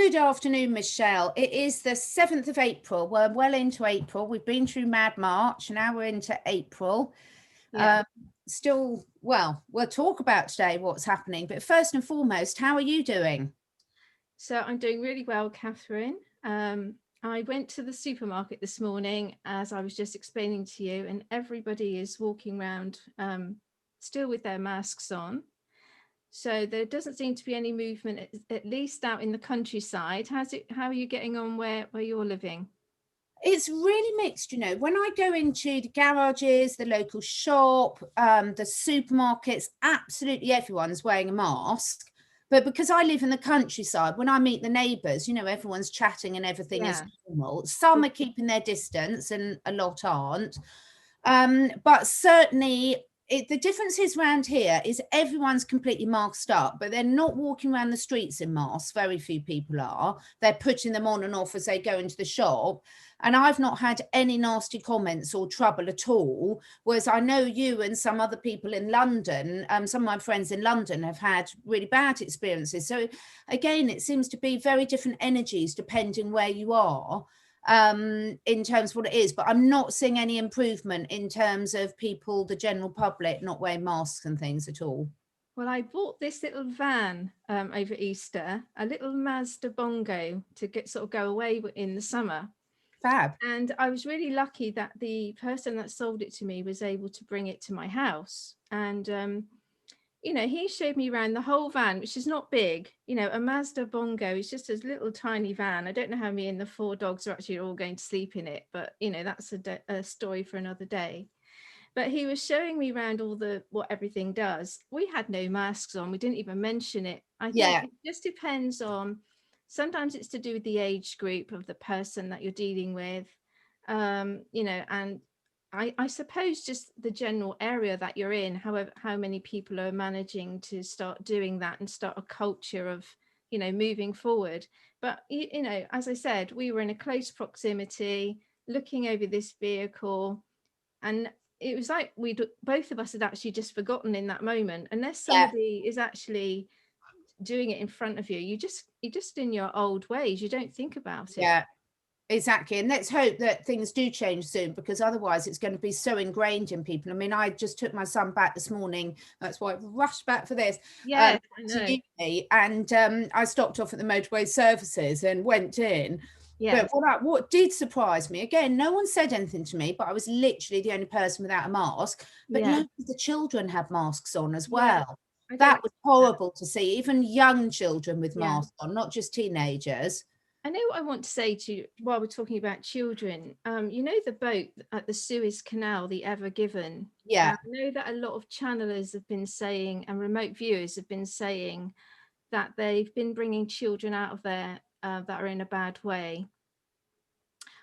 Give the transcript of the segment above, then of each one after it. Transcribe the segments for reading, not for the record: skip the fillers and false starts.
Good afternoon, Michelle. It is the 7th of April. We're well into April. We've been through Mad March. Now we're into April. Yeah. We'll talk about today what's happening. But first and foremost, how are you doing? So I'm doing really well, Catherine. I went to the supermarket this morning, as I was just explaining to you, and everybody is walking around still with their masks on. So there doesn't seem to be any movement, at least out in the countryside. How are you getting on where you're living? It's really mixed, you know. When I go into the garages, the local shop, the supermarkets, absolutely everyone's wearing a mask. But because I live in the countryside, when I meet the neighbours, you know, everyone's chatting and everything is Yeah. normal. Some are keeping their distance and a lot aren't. But certainly the difference is around here is everyone's completely masked up, but they're not walking around the streets in masks. Very few people are. They're putting them on and off as they go into the shop. And I've not had any nasty comments or trouble at all. Whereas I know you and some other people in London, some of my friends in London have had really bad experiences. So again, it seems to be very different energies depending where you are in terms of what it is. But I'm not seeing any improvement in terms of people, the general public, not wearing masks and things at all. Well, I bought this little van over Easter, a little Mazda Bongo to go away in the summer. Fab. And I was really lucky that the person that sold it to me was able to bring it to my house. And, he showed me around the whole van, which is not big. A Mazda Bongo is just a little tiny van. I don't know how me and the 4 dogs are actually all going to sleep in it, but, that's a story for another day. But he was showing me around what everything does. We had no masks on. We didn't even mention it. I think it just depends on, sometimes it's to do with the age group of the person that you're dealing with, and I suppose just the general area that you're in, however, how many people are managing to start doing that and start a culture of, moving forward. But, as I said, we were in a close proximity looking over this vehicle, and it was like both of us had actually just forgotten in that moment, unless somebody is actually doing it in front of you, you're just in your old ways, you don't think about it. Yeah, exactly. And let's hope that things do change soon, because otherwise it's going to be so ingrained in people. I mean, I just took my son back this morning. That's why I rushed back for this. Yes, I know. To uni, and I stopped off at the motorway services and went in. Yes. But what did surprise me, again, no one said anything to me, but I was literally the only person without a mask. But Yeah. loads of the children had masks on as Yeah, well. I don't That was horrible to see, even young children with Yeah. masks on, not just teenagers. I know what I want to say to you while we're talking about children. The boat at the Suez Canal, the Ever Given. Yeah. I know that a lot of channelers have been saying, and remote viewers have been saying, that they've been bringing children out of there that are in a bad way.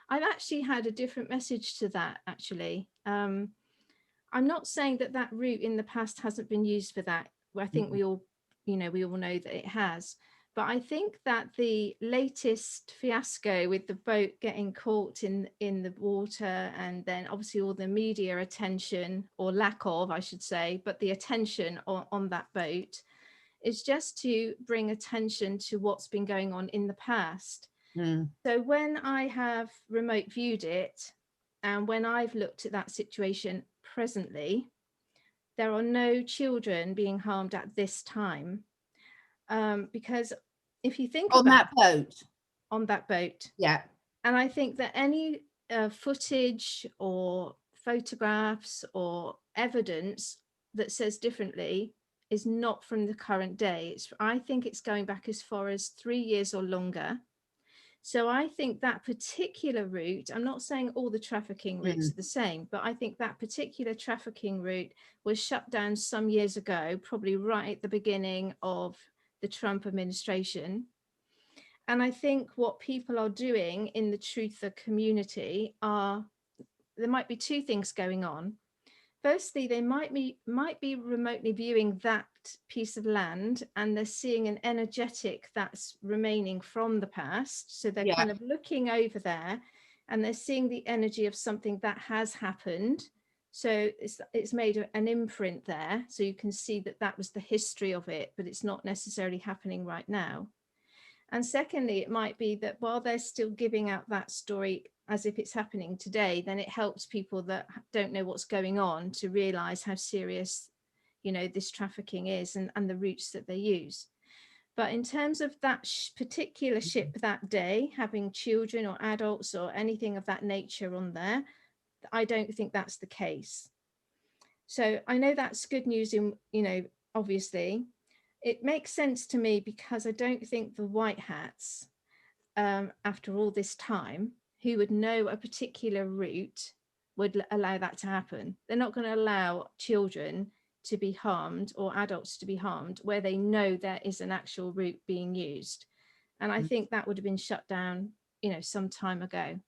I've actually had a different message to that, actually. I'm not saying that route in the past hasn't been used for that. I think we all know that it has. But I think that the latest fiasco with the boat getting caught in the water, and then obviously all the media attention, or lack of, I should say, but the attention on that boat is just to bring attention to what's been going on in the past. So when I have remote viewed it, and when I've looked at that situation presently, there are no children being harmed at this time. Because if you think On about that boat. on that boat, Yeah. and I think that any footage or photographs or evidence that says differently is not from the current day. I think it's going back as far as 3 years or longer. So I think that particular route, I'm not saying all the trafficking routes are the same, but I think that particular trafficking route was shut down some years ago, probably right at the beginning of the Trump administration. And I think what people are doing in the truther community there might be 2 things going on. Firstly, they might be remotely viewing that piece of land, and they're seeing an energetic that's remaining from the past. So they're kind of looking over there, and they're seeing the energy of something that has happened. So it's made an imprint there. So you can see that was the history of it, but it's not necessarily happening right now. And secondly, it might be that while they're still giving out that story as if it's happening today, then it helps people that don't know what's going on to realize how serious, you know, this trafficking is, and the routes that they use. But in terms of that particular ship that day, having children or adults or anything of that nature on there, I don't think that's the case. So I know that's good news in, you know, obviously. It makes sense to me because I don't think the white hats, after all this time, who would know a particular route would allow that to happen. They're not going to allow children to be harmed or adults to be harmed where they know there is an actual route being used. And I think that would have been shut down, you know, some time ago.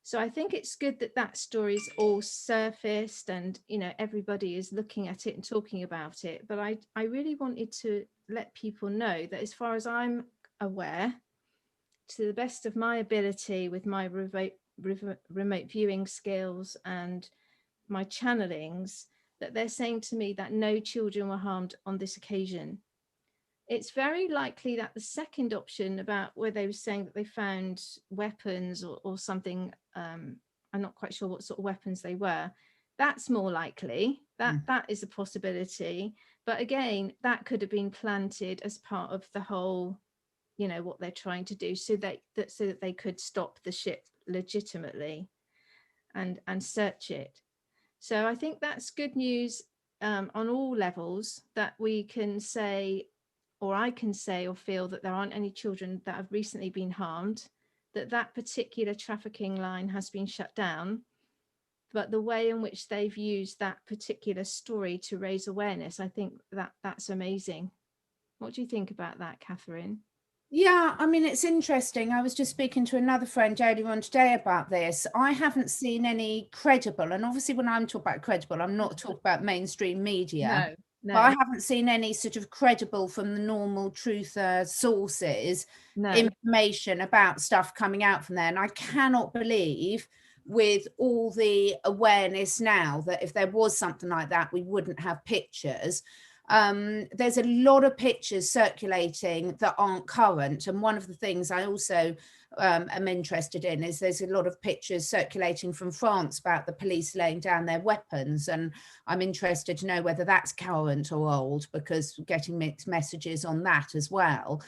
So I think it's good that that story's all surfaced and, you know, everybody is looking at it and talking about it. But I really wanted to let people know that as far as I'm aware, to the best of my ability with my remote viewing skills and my channelings, that they're saying to me that no children were harmed on this occasion. It's very likely that the second option about where they were saying that they found weapons or something, I'm not quite sure what sort of weapons they were, that's more likely. That is a possibility. But again, that could have been planted as part of the whole, you know, what they're trying to do so that they could stop the ship legitimately and search it. So I think that's good news on all levels, that we can say, or I can say or feel, that there aren't any children that have recently been harmed, that particular trafficking line has been shut down. But the way in which they've used that particular story to raise awareness, I think that's amazing. What do you think about that, Catherine? Yeah, I mean, it's interesting. I was just speaking to another friend earlier on today about this. I haven't seen any credible, and obviously when I'm talking about credible, I'm not talking about mainstream media, but I haven't seen any sort of credible from the normal truther sources, information about stuff coming out from there. And I cannot believe, with all the awareness now, that if there was something like that, we wouldn't have pictures. There's a lot of pictures circulating that aren't current. And one of the things I also am interested in is there's a lot of pictures circulating from France about the police laying down their weapons. And I'm interested to know whether that's current or old, because we're getting mixed messages on that as well.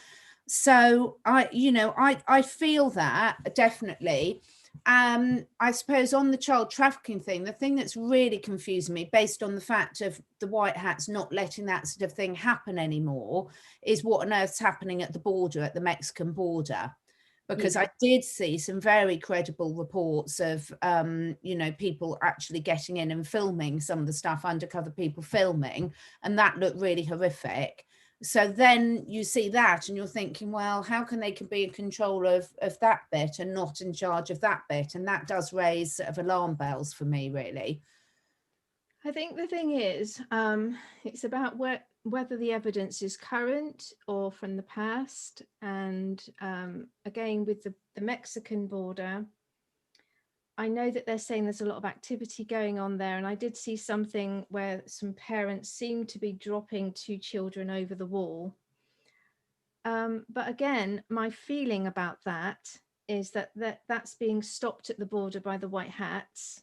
So I feel that definitely. I suppose on the child trafficking thing, the thing that's really confusing me, based on the fact of the white hats not letting that sort of thing happen anymore, is what on earth's happening at the border, at the Mexican border. Because I did see some very credible reports of, people actually getting in and filming some of the stuff, undercover people filming, and that looked really horrific. So then you see that and you're thinking, well, how can they be in control of that bit and not in charge of that bit? And that does raise sort of alarm bells for me, really. I think the thing is, it's about whether the evidence is current or from the past. And again, with the Mexican border, I know that they're saying there's a lot of activity going on there. And I did see something where some parents seem to be dropping 2 children over the wall. But again, my feeling about that is that's being stopped at the border by the white hats,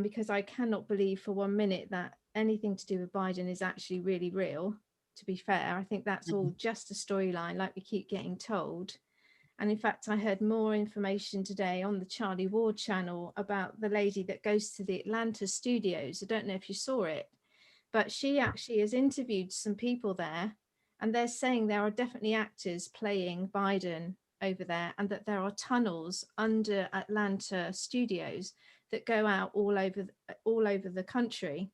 because I cannot believe for 1 minute that anything to do with Biden is actually really real, to be fair. I think that's all just a storyline, like we keep getting told. And in fact, I heard more information today on the Charlie Ward channel about the lady that goes to the Atlanta studios. I don't know if you saw it, but she actually has interviewed some people there, and they're saying there are definitely actors playing Biden over there, and that there are tunnels under Atlanta studios that go out all over the country.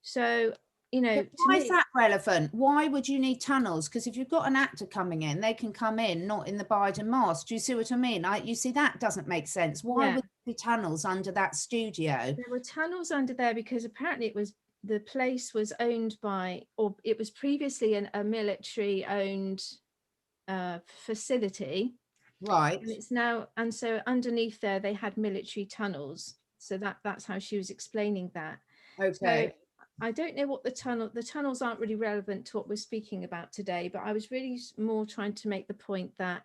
So, why is that relevant? Why would you need tunnels? Because if you've got an actor coming in, they can come in not in the Biden mask. Do you see what I mean? You see, that doesn't make sense. Why would there be tunnels under that studio? There were tunnels under there because apparently the place was owned by, or it was previously a military owned facility. Right. And it's now, and so underneath there they had military tunnels. So that's how she was explaining that. Okay. I don't know what the tunnels aren't really relevant to what we're speaking about today, but I was really more trying to make the point that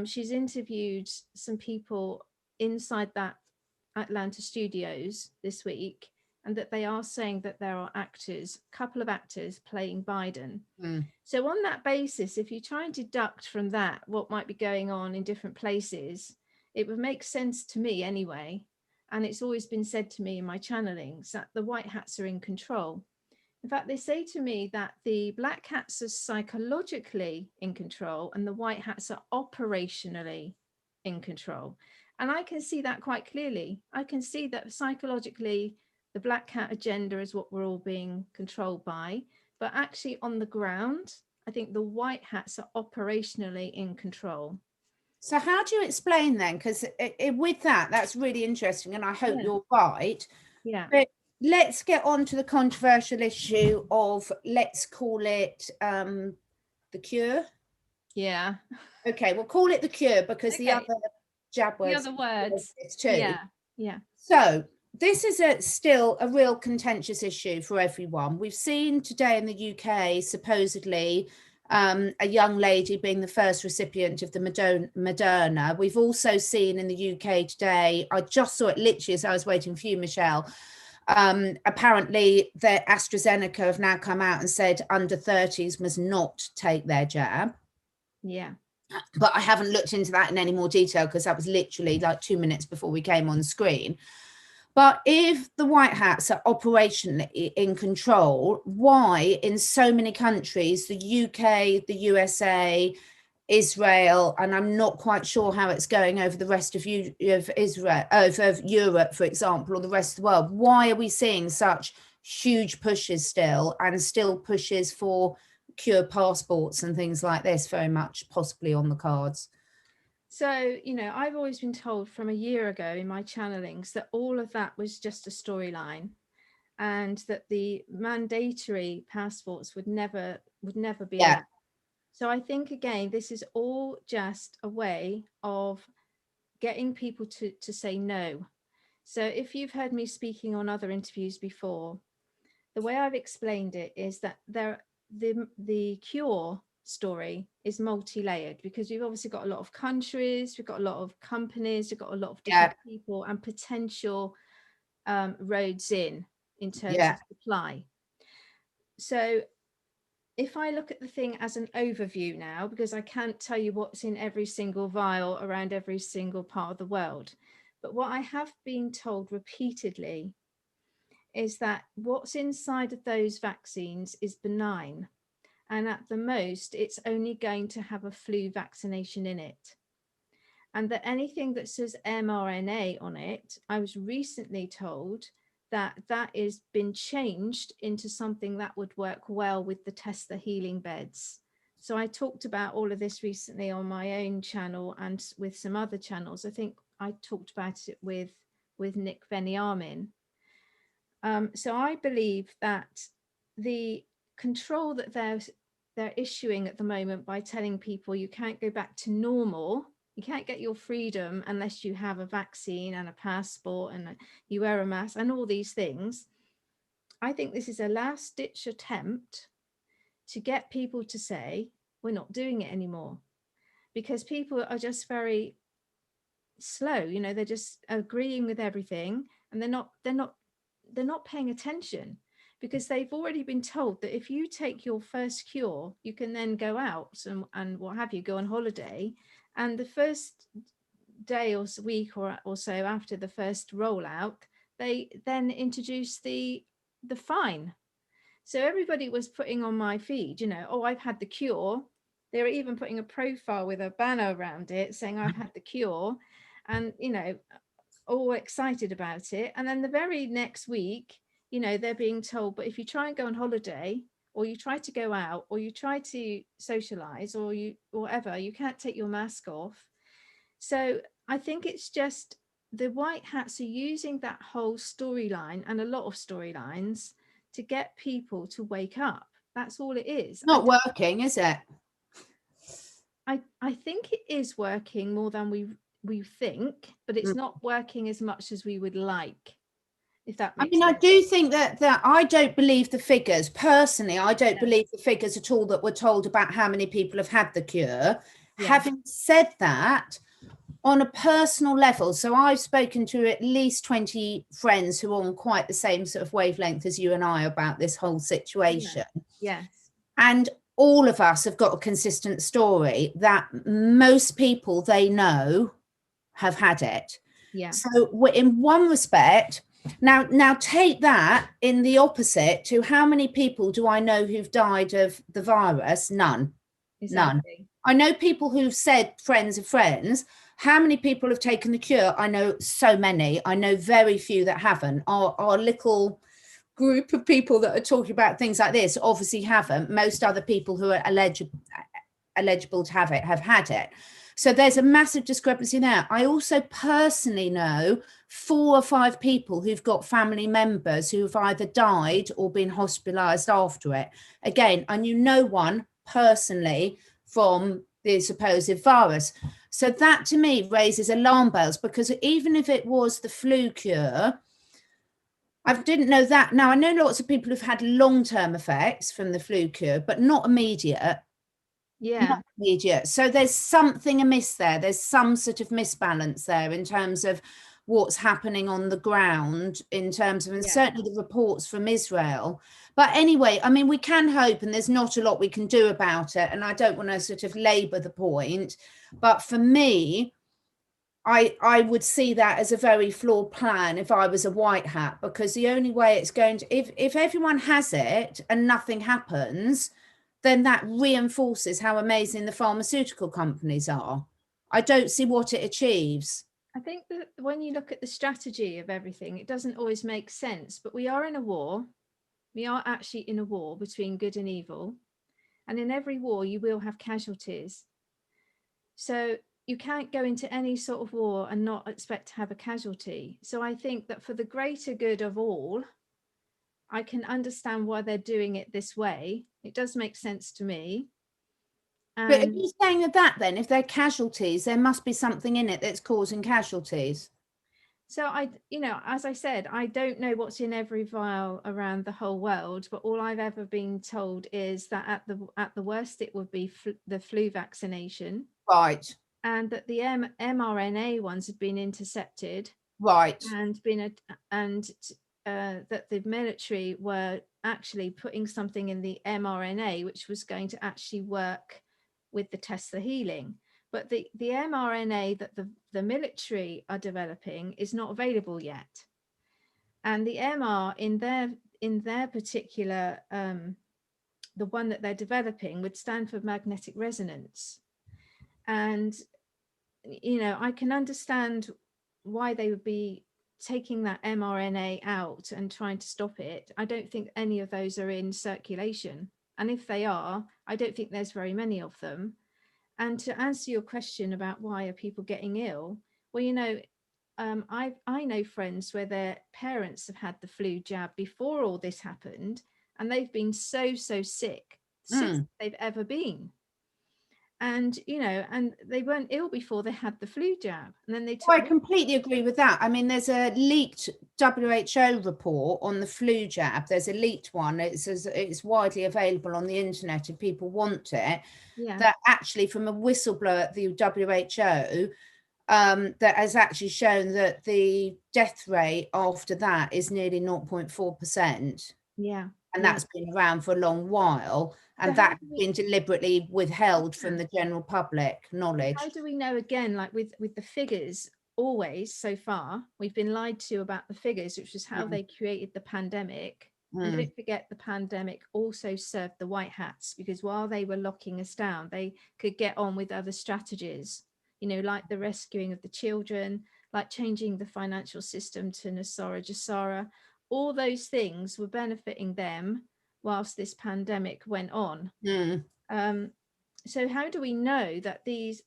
she's interviewed some people inside that Atlanta studios this week, and that they are saying that there are actors, a couple of actors playing Biden. So on that basis, if you try and deduct from that what might be going on in different places, it would make sense to me anyway. And it's always been said to me in my channelings that the white hats are in control. In fact, they say to me that the black hats are psychologically in control and the white hats are operationally in control. And I can see that quite clearly. I can see that psychologically, the black hat agenda is what we're all being controlled by. But actually on the ground, I think the white hats are operationally in control. So how do you explain then? Because with that, that's really interesting, and I hope you're right. Yeah. But let's get on to the controversial issue of, let's call it the cure. Yeah. Okay, we'll call it the cure, because the other jab words. The other words. Too. Yeah. Yeah. So this is still a real contentious issue for everyone. We've seen today in the UK, supposedly, a young lady being the first recipient of the Moderna. We've also seen in the UK today, I just saw it literally as I was waiting for you, Michelle, apparently the AstraZeneca have now come out and said under 30s must not take their jab. Yeah. But I haven't looked into that in any more detail, because that was literally like 2 minutes before we came on screen. But if the white hats are operationally in control, why in so many countries, the UK, the USA, Israel, and I'm not quite sure how it's going over the rest of Israel, over Europe, for example, or the rest of the world, why are we seeing such huge pushes still, and still pushes for cure passports and things like this very much possibly on the cards? So, you know, I've always been told from a year ago in my channelings that all of that was just a storyline, and that the mandatory passports would never be allowed. So I think, again, this is all just a way of getting people to say no. So if you've heard me speaking on other interviews before, the way I've explained it is that the cure story is multi-layered, because we've obviously got a lot of countries, we've got a lot of companies, we've got a lot of different people and potential roads in terms of supply. So if I look at the thing as an overview now, because I can't tell you what's in every single vial around every single part of the world, but what I have been told repeatedly is that what's inside of those vaccines is benign. And at the most, it's only going to have a flu vaccination in it. And that anything that says mRNA on it, I was recently told that is been changed into something that would work well with the Tesla healing beds. So I talked about all of this recently on my own channel and with some other channels. I think I talked about it with Nick Veniamin. So I believe that the control that they're issuing at the moment by telling people you can't go back to normal, you can't get your freedom unless you have a vaccine and a passport and you wear a mask and all these things. I think this is a last ditch attempt to get people to say, we're not doing it anymore, because people are just very slow. You know, they're just agreeing with everything, and they're not paying attention, because they've already been told that if you take your first cure, you can then go out and what have you, go on holiday. And the first day or week or so after the first rollout, they then introduce the fine. So everybody was putting on my feed, you know, oh, I've had the cure. They were even putting a profile with a banner around it saying I've had the cure, and, you know, all excited about it. And then the very next week, you know, they're being told, but if you try and go on holiday, or you try to go out, or you try to socialize, or whatever, you can't take your mask off. So I think it's just the white hats are using that whole storyline and a lot of storylines to get people to wake up. That's all it is. Not working, is it? I think it is working more than we think, but it's not working as much as we would like. if that I makes mean, I sense. do think that I don't believe the figures. Personally, I don't believe the figures at all that were told about how many people have had the cure. Yeah. Having said that, on a personal level, so I've spoken to at least 20 friends who are on quite the same sort of wavelength as you and I about this whole situation. Yes. And all of us have got a consistent story that most people they know have had it. Yeah. So in one respect, now take that in the opposite to how many people do I know who've died of the virus? None. None. Exactly. I know people who've said friends of friends. How many people have taken the cure? I know so many. I know very few that haven't. Our little group of people that are talking about things like this obviously haven't. Most other people who are eligible to have it have had it. So there's a massive discrepancy there. I also personally know 4 or 5 people who've got family members who've either died or been hospitalized after it. Again, I knew no one personally from the supposed virus. So that to me raises alarm bells, because even if it was the flu cure, I didn't know that. Now, I know lots of people who've had long-term effects from the flu cure, but not immediate. Yeah. Not immediate. So there's something amiss there. There's some sort of misbalance there in terms of what's happening on the ground, in terms of, and certainly the reports from Israel. But anyway, I mean, we can hope, and there's not a lot we can do about it. And I don't want to sort of labor the point, but for me, I would see that as a very flawed plan if I was a white hat, because the only way it's going to, if everyone has it and nothing happens, then that reinforces how amazing the pharmaceutical companies are. I don't see what it achieves. I think that when you look at the strategy of everything, it doesn't always make sense, but we are in a war. We are actually in a war between good and evil. And in every war, you will have casualties. So you can't go into any sort of war and not expect to have a casualty. So I think that for the greater good of all, I can understand why they're doing it this way. It does make sense to me. But if you're saying that then, if they're casualties, there must be something in it that's causing casualties. So as I said, I don't know what's in every vial around the whole world, but all I've ever been told is that at the worst, it would be the flu vaccination. Right. And that the mRNA ones had been intercepted. Right. And that the military were actually putting something in the mRNA, which was going to actually work with the Tesla healing. But the mRNA that the military are developing is not available yet. And the MR in their particular, the one that they're developing would stand for magnetic resonance. And, I can understand why they would be taking that mRNA out and trying to stop it. I don't think any of those are in circulation. And if they are, I don't think there's very many of them. And to answer your question about why are people getting ill, well, I know friends where their parents have had the flu jab before all this happened, and they've been so sick since they've ever been. And and they weren't ill before they had the flu jab, and then they took. I completely agree with that. I mean, there's a leaked WHO report on the flu jab. There's a leaked one. It's widely available on the internet if people want it. Yeah. That actually, from a whistleblower at the WHO, that has actually shown that the death rate after that is nearly 0.4%. Yeah. And that's been around for a long while. And that has been deliberately withheld from the general public knowledge. How do we know, again, like with the figures, always so far, we've been lied to about the figures, which is how they created the pandemic. And don't forget, the pandemic also served the white hats, because while they were locking us down, they could get on with other strategies, like the rescuing of the children, like changing the financial system to Nasara Jasara. All those things were benefiting them whilst this pandemic went on. So how do we know that these,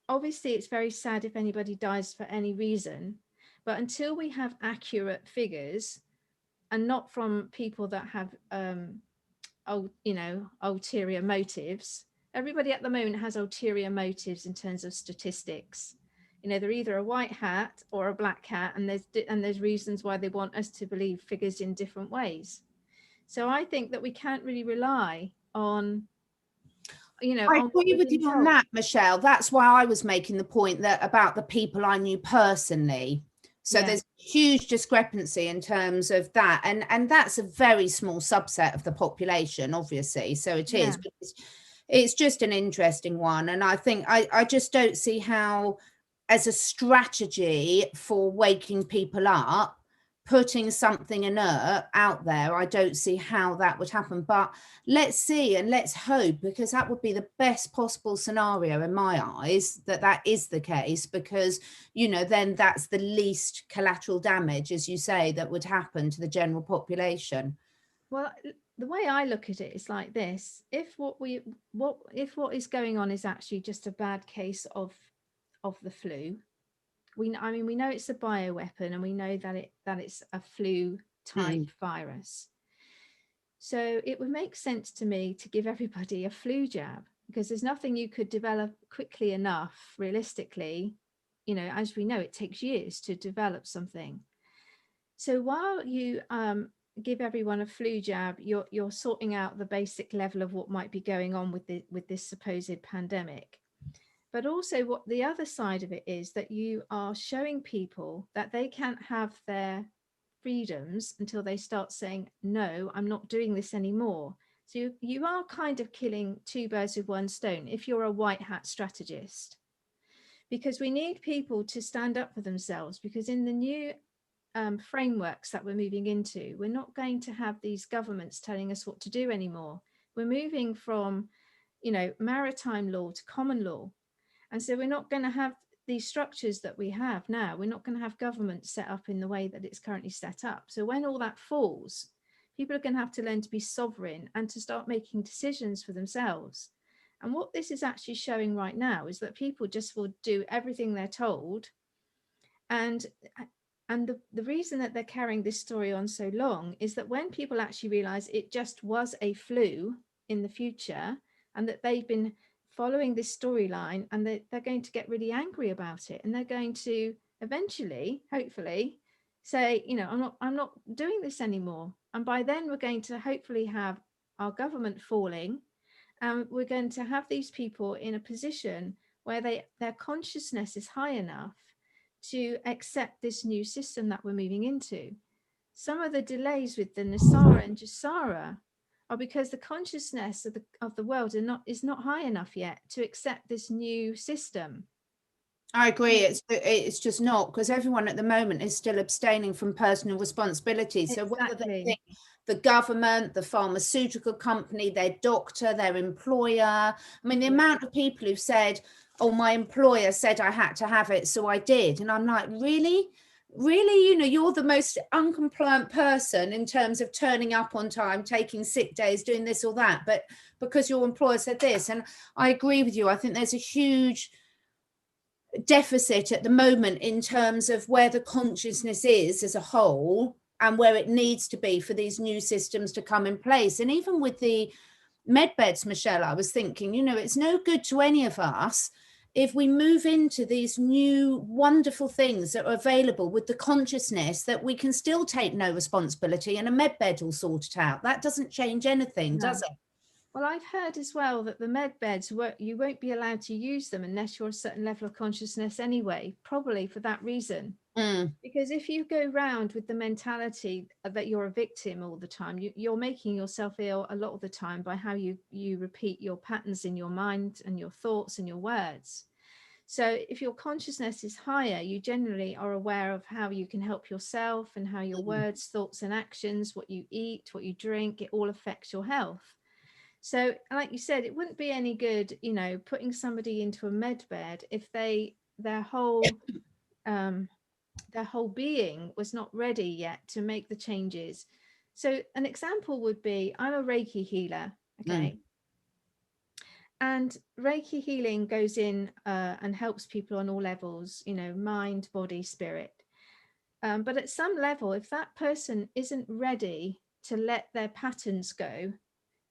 obviously it's very sad if anybody dies for any reason, but until we have accurate figures, and not from people that have ulterior motives. Everybody at the moment has ulterior motives in terms of statistics. You know, they're either a white hat or a black hat, and there's reasons why they want us to believe figures in different ways. So I think that we can't really rely on, you know, I on what agree we're with being you on told. that, Michelle. That's why I was making the point that about the people I knew personally. So Yeah. there's huge discrepancy in terms of that, and that's a very small subset of the population, obviously. So it Yeah. is, but it's just an interesting one, and I think I just don't see how, as a strategy for waking people up, putting something inert out there, I don't see how that would happen. But let's see and let's hope, because that would be the best possible scenario in my eyes, that is the case, because, you know, then that's the least collateral damage, as you say, that would happen to the general population. Well, the way I look at it is like this: if what is going on is actually just a bad case of the flu, we know it's a bioweapon, and we know that it's a flu type virus. So it would make sense to me to give everybody a flu jab, because there's nothing you could develop quickly enough, realistically. You know, as we know, it takes years to develop something. So while you give everyone a flu jab, you're sorting out the basic level of what might be going on with this supposed pandemic. But also, what the other side of it is, that you are showing people that they can't have their freedoms until they start saying, no, I'm not doing this anymore. So you are kind of killing two birds with one stone if you're a white hat strategist, because we need people to stand up for themselves, because in the new frameworks that we're moving into, we're not going to have these governments telling us what to do anymore. We're moving from, you know, maritime law to common law. And so we're not going to have these structures that we have now. We're not going to have government set up in the way that it's currently set up. So when all that falls, people are going to have to learn to be sovereign and to start making decisions for themselves. And what this is actually showing right now is that people just will do everything they're told. And the reason that they're carrying this story on so long is that when people actually realize it just was a flu in the future, and that they've been following this storyline, and they're going to get really angry about it, and they're going to eventually, hopefully, say, you know, I'm not doing this anymore. And by then we're going to hopefully have our government falling, and we're going to have these people in a position where their consciousness is high enough to accept this new system that we're moving into. Some of the delays with the Nasara and Jasara are because the consciousness of the world is not high enough yet to accept this new system. I agree. It's just not, because everyone at the moment is still abstaining from personal responsibility. So whether they think the government, the pharmaceutical company, their doctor, their employer, I mean, the amount of people who've said, oh, my employer said I had to have it, so I did. And I'm like, really? Really? You know, you're the most uncompliant person in terms of turning up on time, taking sick days, doing this or that, but because your employer said this. And I agree with you. I think there's a huge deficit at the moment in terms of where the consciousness is as a whole and where it needs to be for these new systems to come in place. And even with the med beds, Michelle, I was thinking, you know, it's no good to any of us if we move into these new wonderful things that are available with the consciousness that we can still take no responsibility and a med bed will sort it out. That doesn't change anything, does it? Well, I've heard as well that the med beds, you won't be allowed to use them unless you're a certain level of consciousness anyway, probably for that reason. Because if you go round with the mentality that you're a victim all the time, you're making yourself ill a lot of the time by how you repeat your patterns in your mind and your thoughts and your words. So if your consciousness is higher, you generally are aware of how you can help yourself, and how your words, thoughts and actions, what you eat, what you drink, it all affects your health. So like you said, it wouldn't be any good, you know, putting somebody into a med bed if their whole being was not ready yet to make the changes. So an example would be, I'm a Reiki healer, okay? And Reiki healing goes in and helps people on all levels, you know, mind, body, spirit. But at some level, if that person isn't ready to let their patterns go,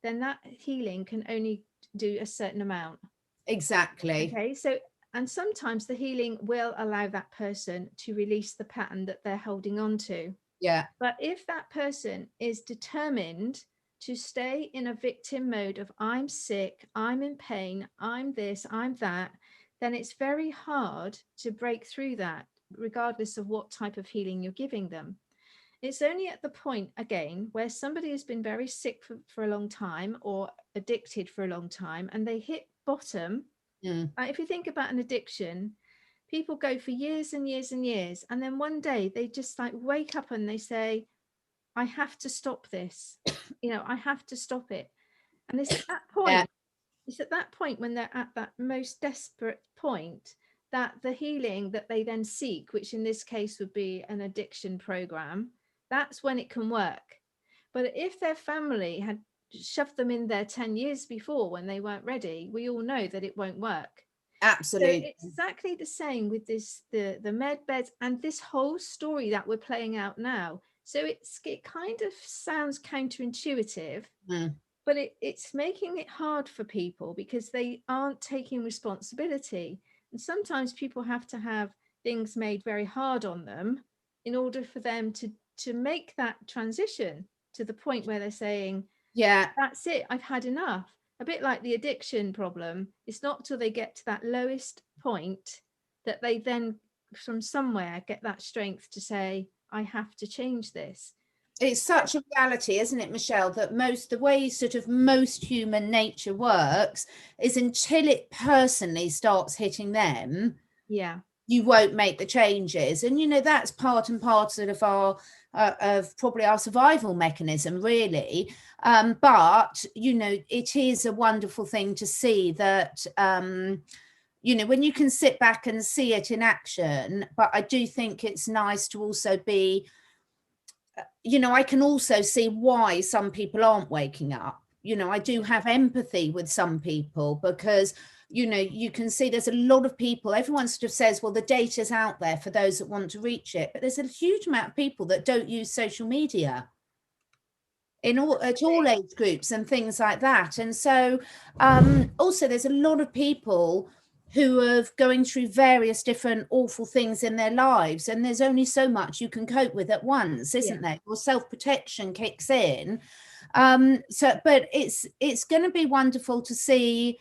then that healing can only do a certain amount. Exactly. Okay, so And sometimes the healing will allow that person to release the pattern that they're holding on to. Yeah. But if that person is determined to stay in a victim mode of I'm sick, I'm in pain, I'm this, I'm that, then it's very hard to break through that, regardless of what type of healing you're giving them. It's only at the point, again, where somebody has been very sick for a long time or addicted for a long time, and they hit bottom. If you think about an addiction, people go for years and years and years, and then one day they just like wake up and they say, I have to stop this. I have to stop it. And it's at that point, Yeah. it's at that point when they're at that most desperate point that the healing that they then seek, which in this case would be an addiction program, that's when it can work. But if their family had shoved them in there 10 years before when they weren't ready, we all know that it won't work. Absolutely. So it's exactly the same with this, the med beds and this whole story that we're playing out now. So it kind of sounds counterintuitive, but it's making it hard for people because they aren't taking responsibility. And sometimes people have to have things made very hard on them in order for them to make that transition to the point where they're saying, yeah, that's it, I've had enough. A bit like the addiction problem. It's not till they get to that lowest point that they then from somewhere get that strength to say, I have to change this. It's such a reality, isn't it, Michelle, that the way sort of most human nature works is until it personally starts hitting them, you won't make the changes. And that's part and parcel of our of probably our survival mechanism, really. But it is a wonderful thing to see that when you can sit back and see it in action. But I do think it's nice to also be, I can also see why some people aren't waking up. I do have empathy with some people because you can see there's a lot of people. Everyone sort of says, well, the data's out there for those that want to reach it, but there's a huge amount of people that don't use social media at all age groups and things like that. And so also there's a lot of people who are going through various different awful things in their lives, and there's only so much you can cope with at once, isn't there? Or self-protection kicks in. But it's going to be wonderful to see.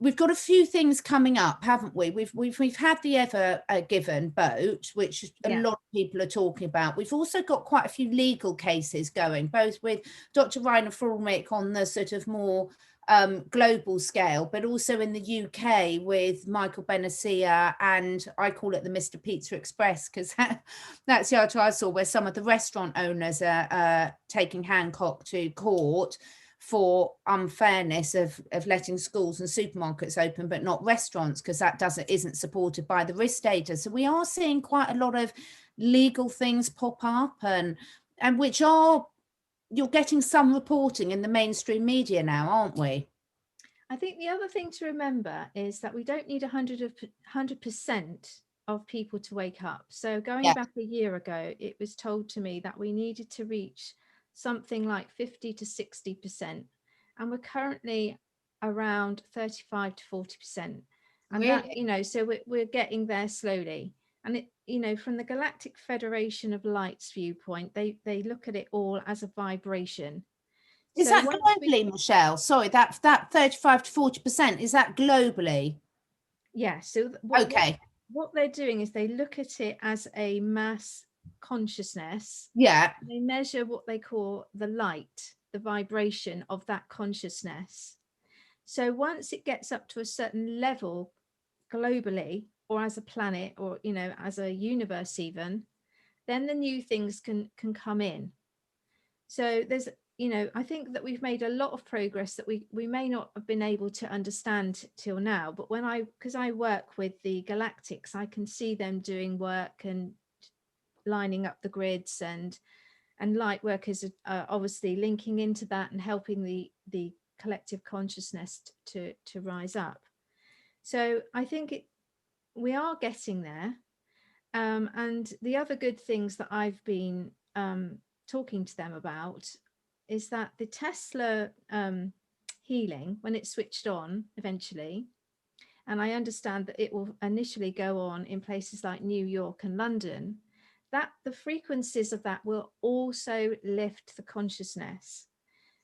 We've got a few things coming up, haven't we? We've had the Ever Given boat, which a lot of people are talking about. We've also got quite a few legal cases going, both with Dr. Rainer Fulmick on the sort of more global scale, but also in the UK with Michael Benacia, and I call it the Mr. Pizza Express because that's the article I saw where some of the restaurant owners are taking Hancock to court for unfairness of letting schools and supermarkets open but not restaurants, because that isn't supported by the risk data. So we are seeing quite a lot of legal things pop up, and which you're getting some reporting in the mainstream media now, aren't we? I think the other thing to remember is that we don't need 100% of people to wake up. So going back a year ago, it was told to me that we needed to reach something like 50 to 60%. And we're currently around 35 to 40%. And really? that, so we're getting there slowly. And it, from the Galactic Federation of Light's viewpoint, they look at it all as a vibration. Is that globally, Michelle? Sorry, that 35 to 40%, is that globally? Yeah. So what they're doing is they look at it as a mass consciousness. Yeah. They measure what they call the light, the vibration of that consciousness. So once it gets up to a certain level globally, or as a planet, or as a universe even, then the new things can come in. So there's I think that we've made a lot of progress that we may not have been able to understand till now, but because I work with the galactics, I can see them doing work and lining up the grids, and light workers are obviously linking into that and helping the collective consciousness to rise up. So I think we are getting there. And the other good things that I've been talking to them about is that the Tesla healing, when it's switched on eventually, and I understand that it will initially go on in places like New York and London, that the frequencies of that will also lift the consciousness.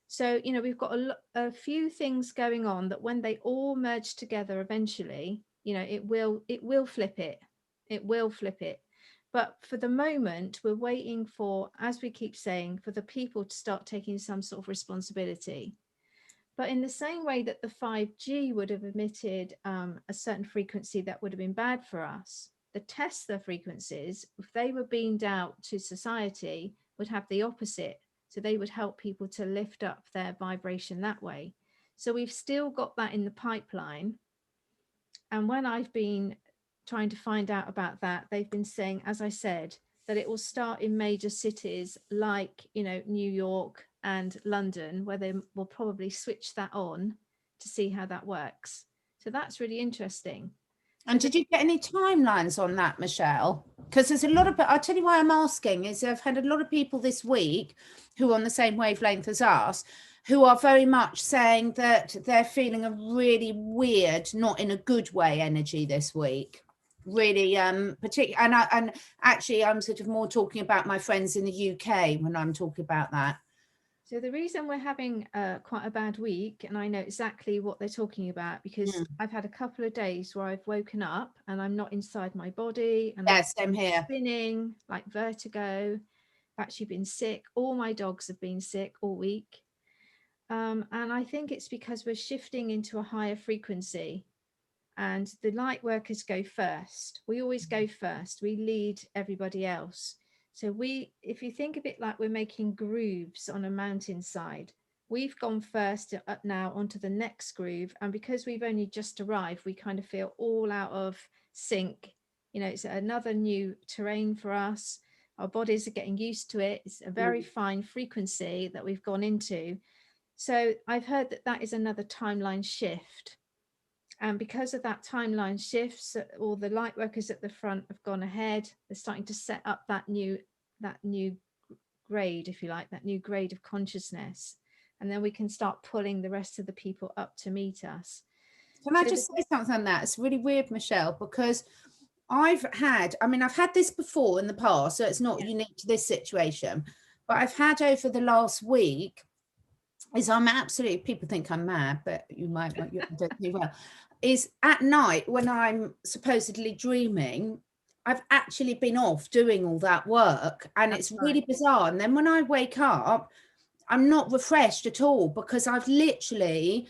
So, you know, we've got a few things going on that when they all merge together eventually, you know, it will flip it. It will flip it. But for the moment, we're waiting for, as we keep saying, for the people to start taking some sort of responsibility. But in the same way that the 5G would have emitted a certain frequency that would have been bad for us, the Tesla frequencies, if they were beamed out to society, would have the opposite. So they would help people to lift up their vibration that way. So we've still got that in the pipeline. And when I've been trying to find out about that, they've been saying, as I said, that it will start in major cities like, you know, New York and London, where they will probably switch that on to see how that works. So that's really interesting. And did you get any timelines on that, Michelle? Because there's a lot of, I'll tell you why I'm asking, is I've had a lot of people this week who are on the same wavelength as us, who are very much saying that they're feeling a really weird, not in a good way, energy this week. Really, particularly, and actually, I'm sort of more talking about my friends in the UK when I'm talking about that. So the reason we're having quite a bad week, and I know exactly what they're talking about, because I've had a couple of days where I've woken up and I'm not inside my body, and I'm here spinning, like vertigo. I've actually been sick. All my dogs have been sick all week. And I think it's because we're shifting into a higher frequency, and the light workers go first. We always go first. We lead everybody else. So if you think of it like we're making grooves on a mountainside, we've gone first up now onto the next groove. And because we've only just arrived, we kind of feel all out of sync. You know, it's another new terrain for us. Our bodies are getting used to it. It's a very fine frequency that we've gone into. So I've heard that that is another timeline shift. And because of that timeline shifts, all the light workers at the front have gone ahead. They're starting to set up that new grade, if you like, that new grade of consciousness. And then we can start pulling the rest of the people up to meet us. Can I just say something on that? It's really weird, Michelle, because I've had this before in the past, so it's not unique to this situation, but I've had over the last week, people think I'm mad, but you don't do well, is at night when I'm supposedly dreaming, I've actually been off doing all that work, and it's really bizarre. And then when I wake up, I'm not refreshed at all, because I've literally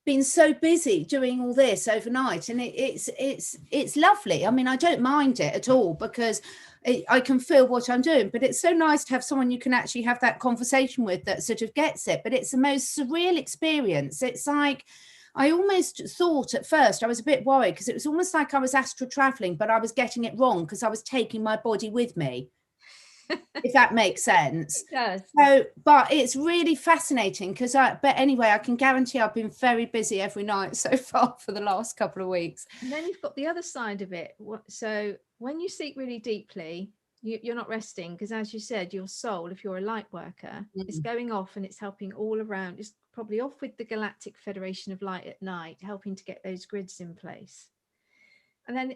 been so busy doing all this overnight, and it's lovely. I mean, I don't mind it at all, because I can feel what I'm doing, but it's so nice to have someone you can actually have that conversation with that sort of gets it. But it's the most surreal experience. It's like, I almost thought at first, I was a bit worried, because it was almost like I was astral traveling, but I was getting it wrong, because I was taking my body with me. If that makes sense. It does. So, but it's really fascinating, but anyway, I can guarantee I've been very busy every night so far for the last couple of weeks. And then you've got the other side of it. So when you sleep really deeply, you're not resting, because as you said, your soul, if you're a light worker, is going off, and it's helping all around. It's probably off with the Galactic Federation of Light at night, helping to get those grids in place. And then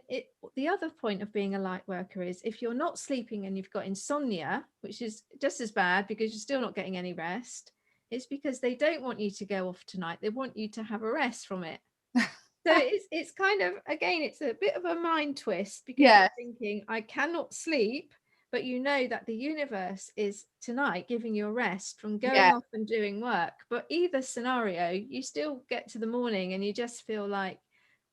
the other point of being a light worker is, if you're not sleeping and you've got insomnia, which is just as bad because you're still not getting any rest, it's because they don't want you to go off tonight. They want you to have a rest from it. So it's kind of, again, it's a bit of a mind twist, because you're thinking, I cannot sleep, but you know that the universe is tonight giving you a rest from going off and doing work. But either scenario, you still get to the morning and you just feel like,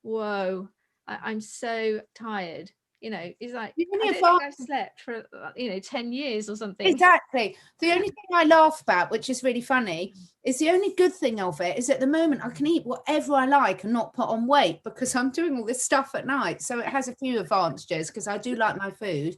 whoa, I'm so tired. You know, it's like, I don't think I've slept for 10 years or something. Exactly. The only thing I laugh about, which is really funny, is the only good thing of it is, at the moment I can eat whatever I like and not put on weight, because I'm doing all this stuff at night. So it has a few advantages, because I do like my food.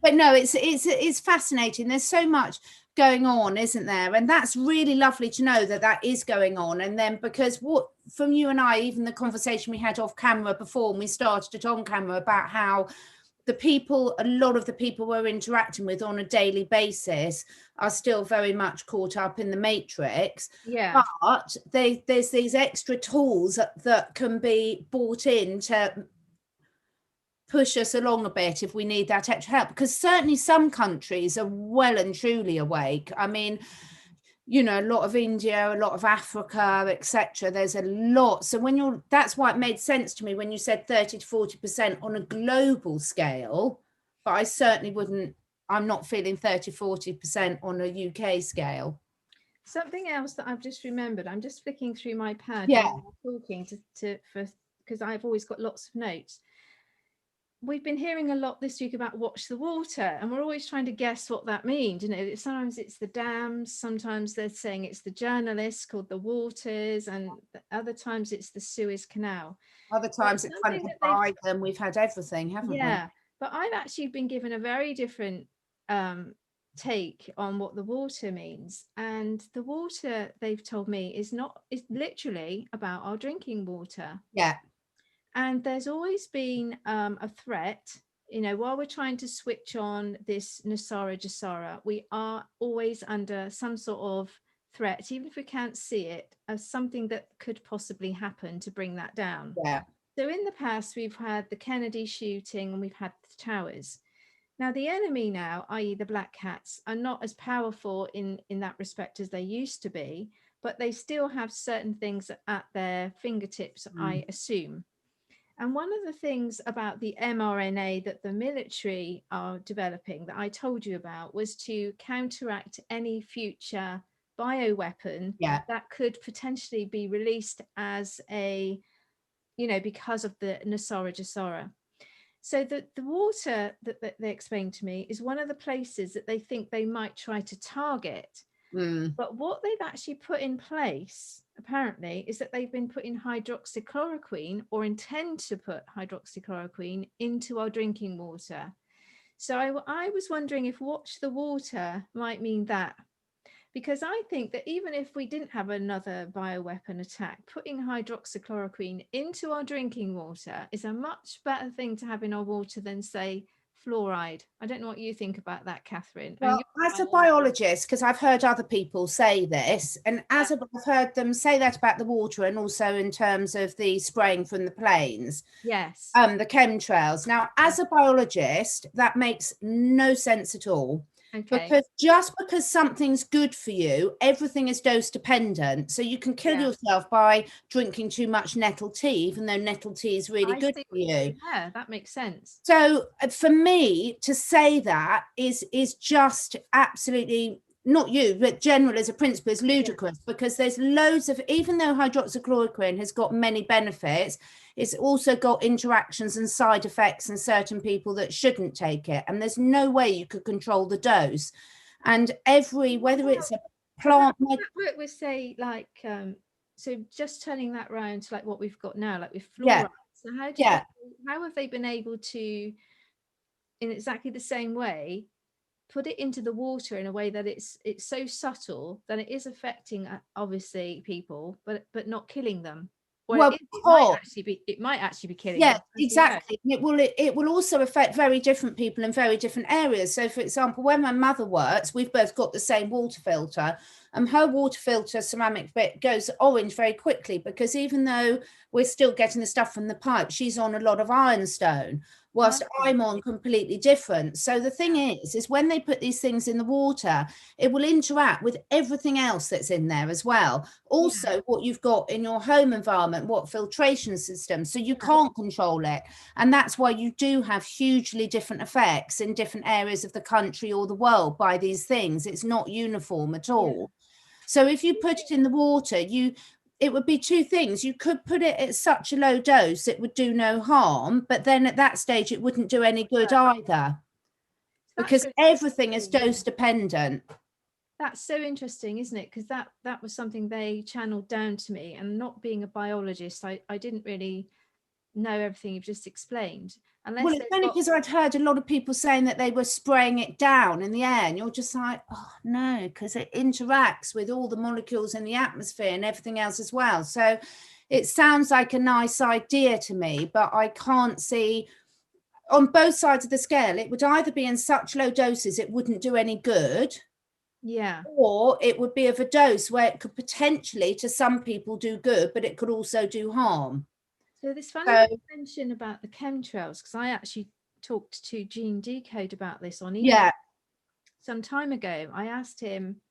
But no, it's fascinating. There's so much going on, isn't there? And that's really lovely to know that is going on. And then, because from you and I, even the conversation we had off camera before, and we started it on camera, about how a lot of the people we're interacting with on a daily basis are still very much caught up in the matrix. Yeah. But there's these extra tools that can be brought in to push us along a bit if we need that extra help, because certainly some countries are well and truly awake. I mean, you know, a lot of India, a lot of Africa, etc. There's a lot. So when that's why it made sense to me when you said 30 to 40% on a global scale, but I certainly wouldn't, I'm not feeling 30, 40% on a UK scale. Something else that I've just remembered, I'm just flicking through my pad Yeah. talking because I've always got lots of notes. We've been hearing a lot this week about watch the water, and we're always trying to guess what that means. You know, sometimes it's the dams, sometimes they're saying it's the journalists called the waters, and other times it's the Suez Canal. Other times it's hunted by them. We've had everything, haven't we? Yeah, but I've actually been given a very different take on what the water means. And the water, they've told me, is literally about our drinking water. Yeah. And there's always been a threat, you know, while we're trying to switch on this Nasara Jasara, we are always under some sort of threat, even if we can't see it, as something that could possibly happen to bring that down. Yeah. So in the past, we've had the Kennedy shooting and we've had the towers. Now, the enemy now, i.e. the black cats, are not as powerful in that respect as they used to be, but they still have certain things at their fingertips, I assume. And one of the things about the mRNA that the military are developing that I told you about was to counteract any future bioweapon that could potentially be released as a, you know, because of the Nasara Jasara. So the water that they explained to me is one of the places that they think they might try to target. But what they've actually put in place, apparently, is that they've been putting hydroxychloroquine, or intend to put hydroxychloroquine, into our drinking water. So I was wondering if watch the water might mean that. Because I think that even if we didn't have another bioweapon attack, putting hydroxychloroquine into our drinking water is a much better thing to have in our water than, say, fluoride. I don't know what you think about that, Catherine. Well, as a biologist, because I've heard other people say this, and I've heard them say that about the water, and also in terms of the spraying from the planes. Yes. The chemtrails. Now, as a biologist, that makes no sense at all. Okay. Because just because something's good for you, everything is dose dependent. So you can kill yourself by drinking too much nettle tea, even though nettle tea is really good for you. Yeah, that makes sense. So for me to say that is just absolutely, not you, but general as a principle, is ludicrous, because there's loads of, even though hydroxychloroquine has got many benefits, it's also got interactions and side effects in certain people that shouldn't take it. And there's no way you could control the dose. And whether it's a plant... Work with, say, like, so just turning that round to like what we've got now, like with fluoride. So how have they been able to, in exactly the same way, put it into the water in a way that it's so subtle that it is affecting obviously people, but not killing them? Well, it might actually be killing them. Exactly. It will also affect very different people in very different areas. So for example, when my mother works, we've both got the same water filter, and her water filter ceramic bit goes orange very quickly, because even though we're still getting the stuff from the pipe, she's on a lot of ironstone, whilst I'm on completely different. So the thing is when they put these things in the water, it will interact with everything else that's in there as well. Also, what you've got in your home environment, what filtration system, so you can't control it. And that's why you do have hugely different effects in different areas of the country or the world by these things. It's not uniform at all. So if you put it in the water, it would be two things. You could put it at such a low dose, it would do no harm, but then at that stage, it wouldn't do any good either, because everything is dose dependent. That's so interesting, isn't it? Because that was something they channeled down to me, and not being a biologist, I didn't really know everything you've just explained. Well, it's only because I'd heard a lot of people saying that they were spraying it down in the air, and you're just like, oh no, because it interacts with all the molecules in the atmosphere and everything else as well. So it sounds like a nice idea to me, but I can't see on both sides of the scale, it would either be in such low doses it wouldn't do any good, Yeah. or it would be of a dose where it could potentially, to some people, do good, but it could also do harm. So this funny that you mention about the chemtrails, because I actually talked to Gene Decode about this on email some time ago. I asked him,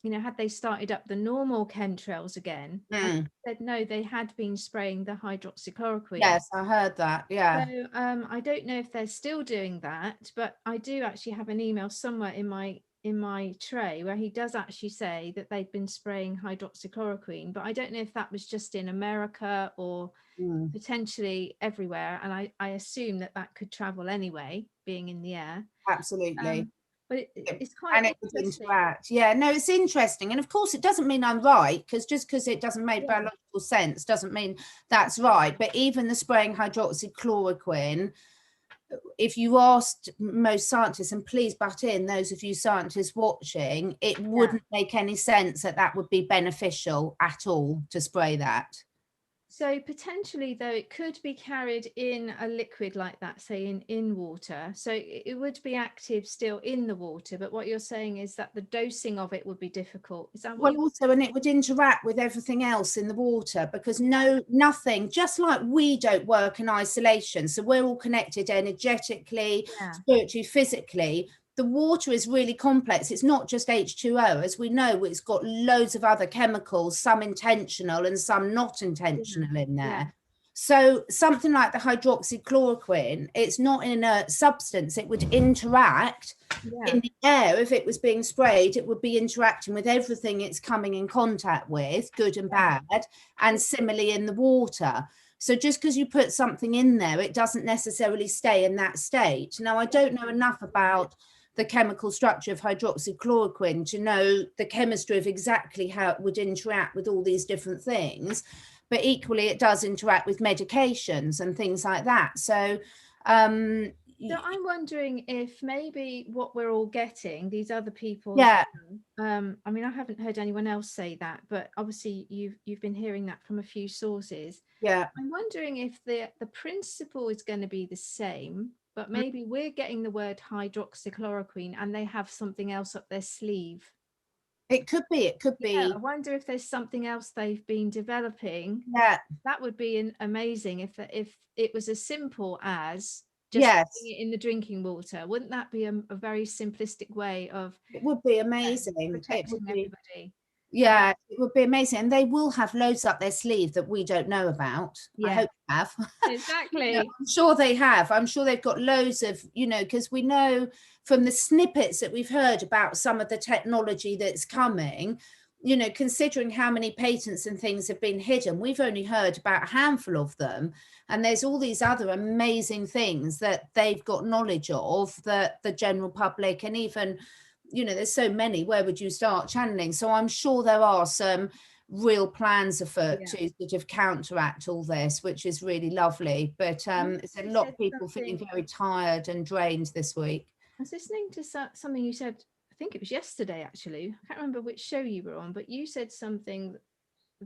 you know, had they started up the normal chemtrails again? And he said no, they had been spraying the hydroxychloroquine. Yes, I heard that. Yeah. So I don't know if they're still doing that, but I do actually have an email somewhere in my tray where he does actually say that they've been spraying hydroxychloroquine, but I don't know if that was just in America or potentially everywhere. And I assume that that could travel anyway, being in the air. Absolutely. But it's quite interesting. Yeah, no, it's interesting. And of course, it doesn't mean I'm right, because just because it doesn't make biological sense doesn't mean that's right. But even the spraying hydroxychloroquine, if you asked most scientists, and please butt in, those of you scientists watching, it wouldn't make any sense that that would be beneficial at all to spray that. So potentially, though, it could be carried in a liquid like that, say in water. So it would be active still in the water. But what you're saying is that the dosing of it would be difficult. Is that what well, also, and it would interact with everything else in the water, because nothing, just like we don't work in isolation. So we're all connected energetically, spiritually, physically. The water is really complex. It's not just H2O. As we know, it's got loads of other chemicals, some intentional and some not intentional in there. So something like the hydroxychloroquine, it's not an inert substance. It would interact in the air. If it was being sprayed, it would be interacting with everything it's coming in contact with, good and bad, and similarly in the water. So just because you put something in there, it doesn't necessarily stay in that state. Now, I don't know enough about the chemical structure of hydroxychloroquine to know the chemistry of exactly how it would interact with all these different things, but equally it does interact with medications and things like that. So I'm wondering if maybe what we're all getting, these other people, I mean, I haven't heard anyone else say that, but obviously you've been hearing that from a few sources. I'm wondering if the principle is going to be the same, but maybe we're getting the word hydroxychloroquine and they have something else up their sleeve. It could be. I wonder if there's something else they've been developing. That would be amazing if it was as simple as just putting it in the drinking water. Wouldn't that be a very simplistic way of? It would be amazing. Protecting everybody. Yeah, it would be amazing. And they will have loads up their sleeve that we don't know about. I hope they have. Exactly. I'm sure they have. I'm sure they've got loads of, because we know from the snippets that we've heard about some of the technology that's coming, considering how many patents and things have been hidden, we've only heard about a handful of them. And there's all these other amazing things that they've got knowledge of that the general public, and even there's so many, where would you start channeling? So I'm sure there are some real plans afoot to sort of counteract all this, which is really lovely. But it's a lot of people feeling very tired and drained this week. I was listening to something you said, I think it was yesterday actually, I can't remember which show you were on, but you said something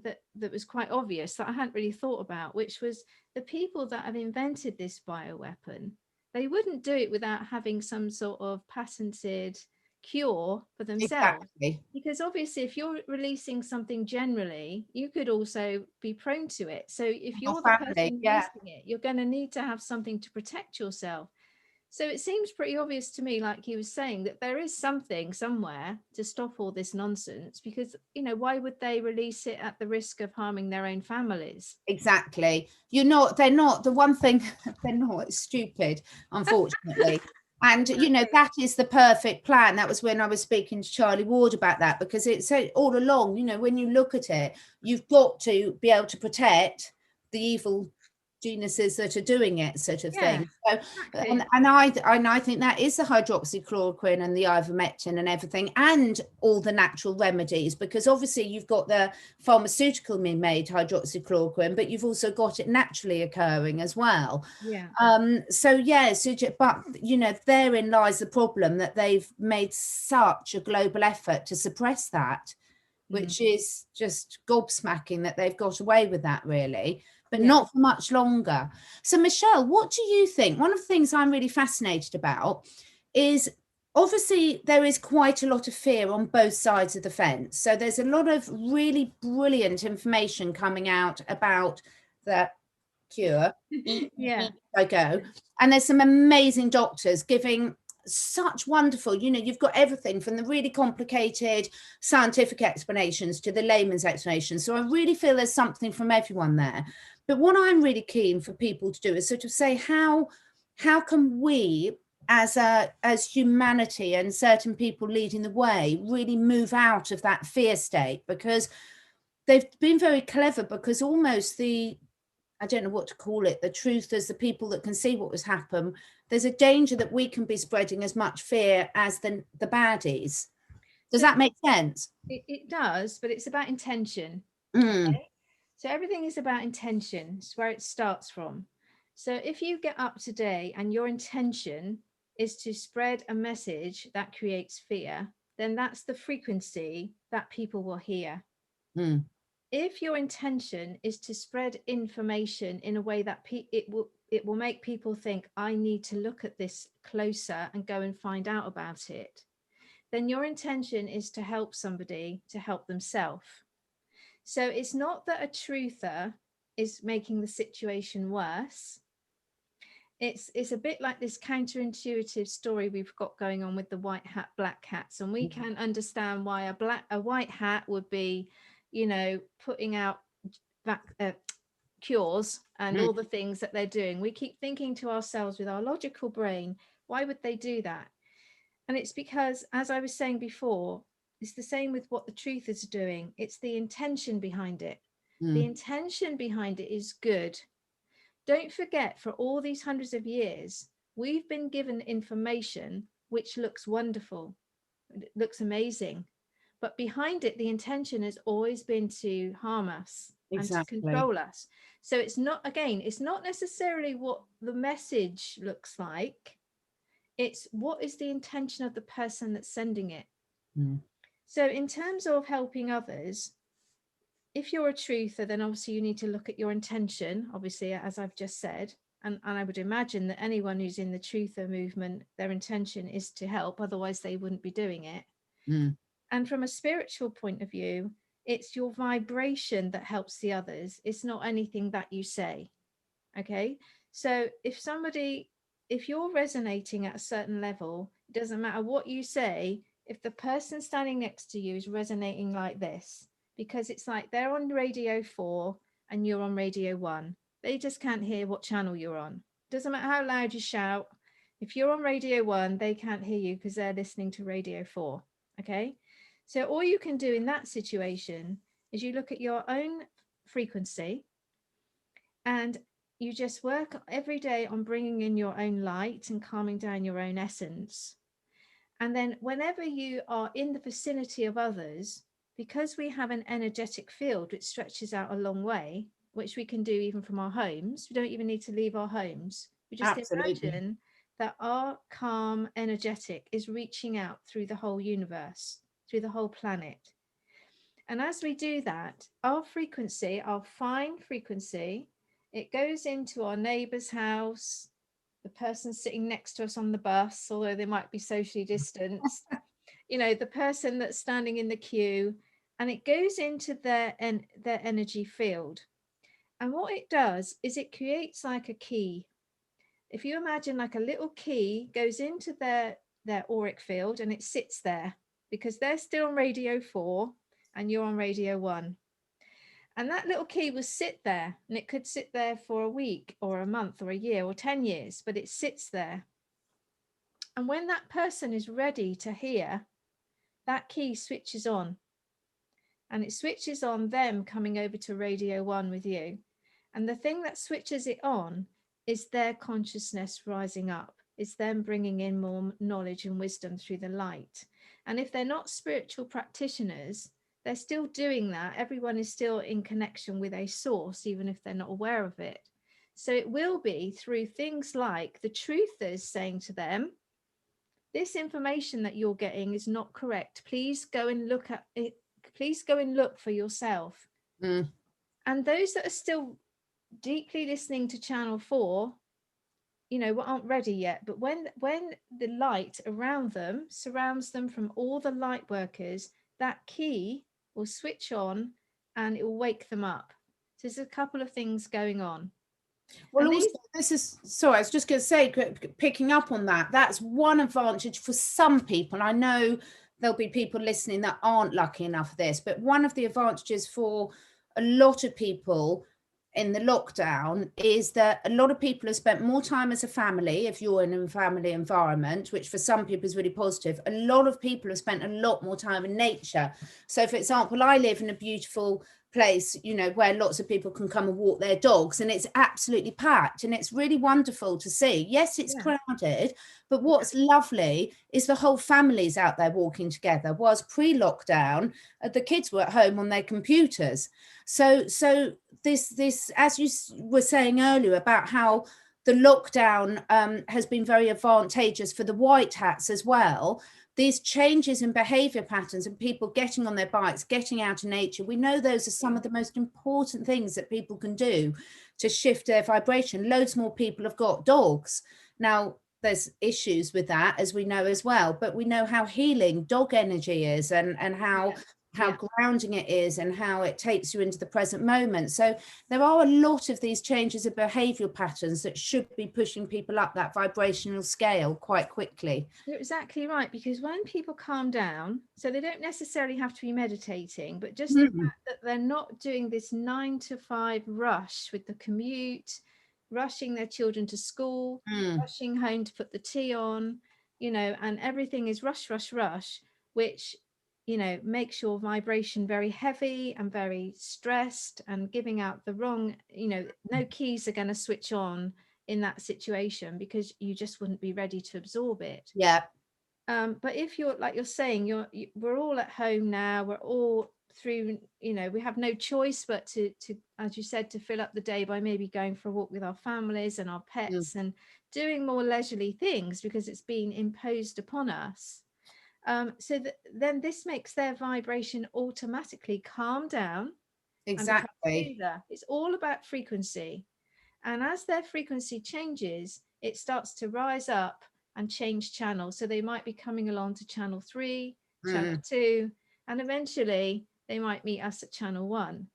that was quite obvious that I hadn't really thought about, which was the people that have invented this bioweapon, they wouldn't do it without having some sort of patented cure for themselves. Because obviously if you're releasing something generally, you could also be prone to it. So if you're the person releasing it, you're going to need to have something to protect yourself. So it seems pretty obvious to me, like he was saying, that there is something somewhere to stop all this nonsense, because why would they release it at the risk of harming their own families? Exactly. They're not, the one thing, they're not stupid, unfortunately. And that is the perfect plan. That was when I was speaking to Charlie Ward about that, because it's all along, when you look at it, you've got to be able to protect the evil geniuses that are doing it, sort of thing. So, and I think that is the hydroxychloroquine and the ivermectin and everything, and all the natural remedies, because obviously you've got the pharmaceutical made hydroxychloroquine, but you've also got it naturally occurring as well. But therein lies the problem, that they've made such a global effort to suppress that, which is just gobsmacking that they've got away with that, really. but not for much longer. So Michelle, what do you think? One of the things I'm really fascinated about is, obviously there is quite a lot of fear on both sides of the fence. So there's a lot of really brilliant information coming out about the cure. I go. And there's some amazing doctors giving such wonderful, you've got everything from the really complicated scientific explanations to the layman's explanations. So I really feel there's something from everyone there. But what I'm really keen for people to do is sort of say, how can we as humanity and certain people leading the way really move out of that fear state? Because they've been very clever, because almost I don't know what to call it, the truthers, the people that can see what was happened, there's a danger that we can be spreading as much fear as the baddies. Does that make sense? It does, but it's about intention. Okay? So everything is about intention. It's where it starts from. So if you get up today and your intention is to spread a message that creates fear, then that's the frequency that people will hear. If your intention is to spread information in a way that it will make people think, I need to look at this closer and go and find out about it, then your intention is to help somebody to help themselves. So it's not that a truther is making the situation worse. It's a bit like this counterintuitive story we've got going on with the white hat, black hats, and we can understand why a white hat would be, putting out cures and all the things that they're doing. We keep thinking to ourselves with our logical brain, why would they do that? And it's because, as I was saying before, it's the same with what the truthers are doing. It's the intention behind it. The intention behind it is good. Don't forget, for all these hundreds of years, we've been given information which looks wonderful. It looks amazing. But behind it, the intention has always been to harm us and to control us. So it's not necessarily what the message looks like. It's what is the intention of the person that's sending it. So in terms of helping others, if you're a truther, then obviously you need to look at your intention, obviously, as I've just said. And I would imagine that anyone who's in the truther movement, their intention is to help, otherwise they wouldn't be doing it. And from a spiritual point of view, it's your vibration that helps the others. It's not anything that you say. Okay. So if you're resonating at a certain level, it doesn't matter what you say. If the person standing next to you is resonating like this, because it's like they're on radio 4 and you're on radio 1, they just can't hear what channel you're on. Doesn't matter how loud you shout. If you're on radio 1, they can't hear you because they're listening to radio 4. Okay. So all you can do in that situation is you look at your own frequency and you just work every day on bringing in your own light and calming down your own essence. And then whenever you are in the vicinity of others, because we have an energetic field which stretches out a long way, which we can do even from our homes, we don't even need to leave our homes. We just imagine that our calm energetic is reaching out through the whole universe, through the whole planet. And as we do that, our frequency, our fine frequency, it goes into our neighbor's house, the person sitting next to us on the bus, although they might be socially distanced, the person that's standing in the queue, and it goes into their energy field. And what it does is it creates like a key. If you imagine like a little key goes into their auric field and it sits there because they're still on radio 4 and you're on radio 1. And that little key will sit there, and it could sit there for a week or a month or a year or 10 years, but it sits there. And when that person is ready to hear, that key switches on. And it switches on them coming over to radio 1 with you. And the thing that switches it on is their consciousness rising up. It's them bringing in more knowledge and wisdom through the light. And if they're not spiritual practitioners, they're still doing that. Everyone is still in connection with a source, even if they're not aware of it. So it will be through things like the truthers saying to them, this information that you're getting is not correct. Please go and look at it. Please go and look for yourself. And those that are still deeply listening to channel 4, you know, aren't ready yet, but when the light around them surrounds them from all the light workers, that key will switch on and it will wake them up. So there's a couple of things going on. Well, And also, this is, sorry, I was just going to say, picking up on that, that's one advantage for some people. I know there'll be people listening that aren't lucky enough for this, but one of the advantages for a lot of people in the lockdown is that a lot of people have spent more time as a family, if you're in a family environment, which for some people is really positive. A lot of people have spent a lot more time in nature. So, for example, I live in a beautiful place, you know, where lots of people can come and walk their dogs, and it's absolutely packed, and it's really wonderful to see. Yes, it's crowded, but what's lovely is the whole family's out there walking together. Was pre-lockdown, the kids were at home on their computers. So this, as you were saying earlier about how the lockdown has been very advantageous for the white hats as well. These changes in behavior patterns and people getting on their bikes, getting out in nature, we know those are some of the most important things that people can do to shift their vibration. Loads more people have got dogs. Now, there's issues with that, as we know as well, but we know how healing dog energy is, and how grounding it is, and how it takes you into the present moment. So there are a lot of these changes of behavioral patterns that should be pushing people up that vibrational scale quite quickly. You're exactly right, because when people calm down, so they don't necessarily have to be meditating, but just the fact that they're not doing this 9 to 5 rush with the commute, rushing their children to school, rushing home to put the tea on, you know, and everything is rush, rush, rush, which, you know, makes your vibration very heavy and very stressed and giving out the wrong, you know, no keys are going to switch on in that situation because you just wouldn't be ready to absorb it. Yeah. But if you're, like you're saying, we're all at home now, we're all through, you know, we have no choice but to, as you said, to fill up the day by maybe going for a walk with our families and our pets and doing more leisurely things because it's been imposed upon us. So then this makes their vibration automatically calm down. Exactly. And it's all about frequency. And as their frequency changes, it starts to rise up and change channels. So they might be coming along to channel 3, channel 2, and eventually they might meet us at channel 1.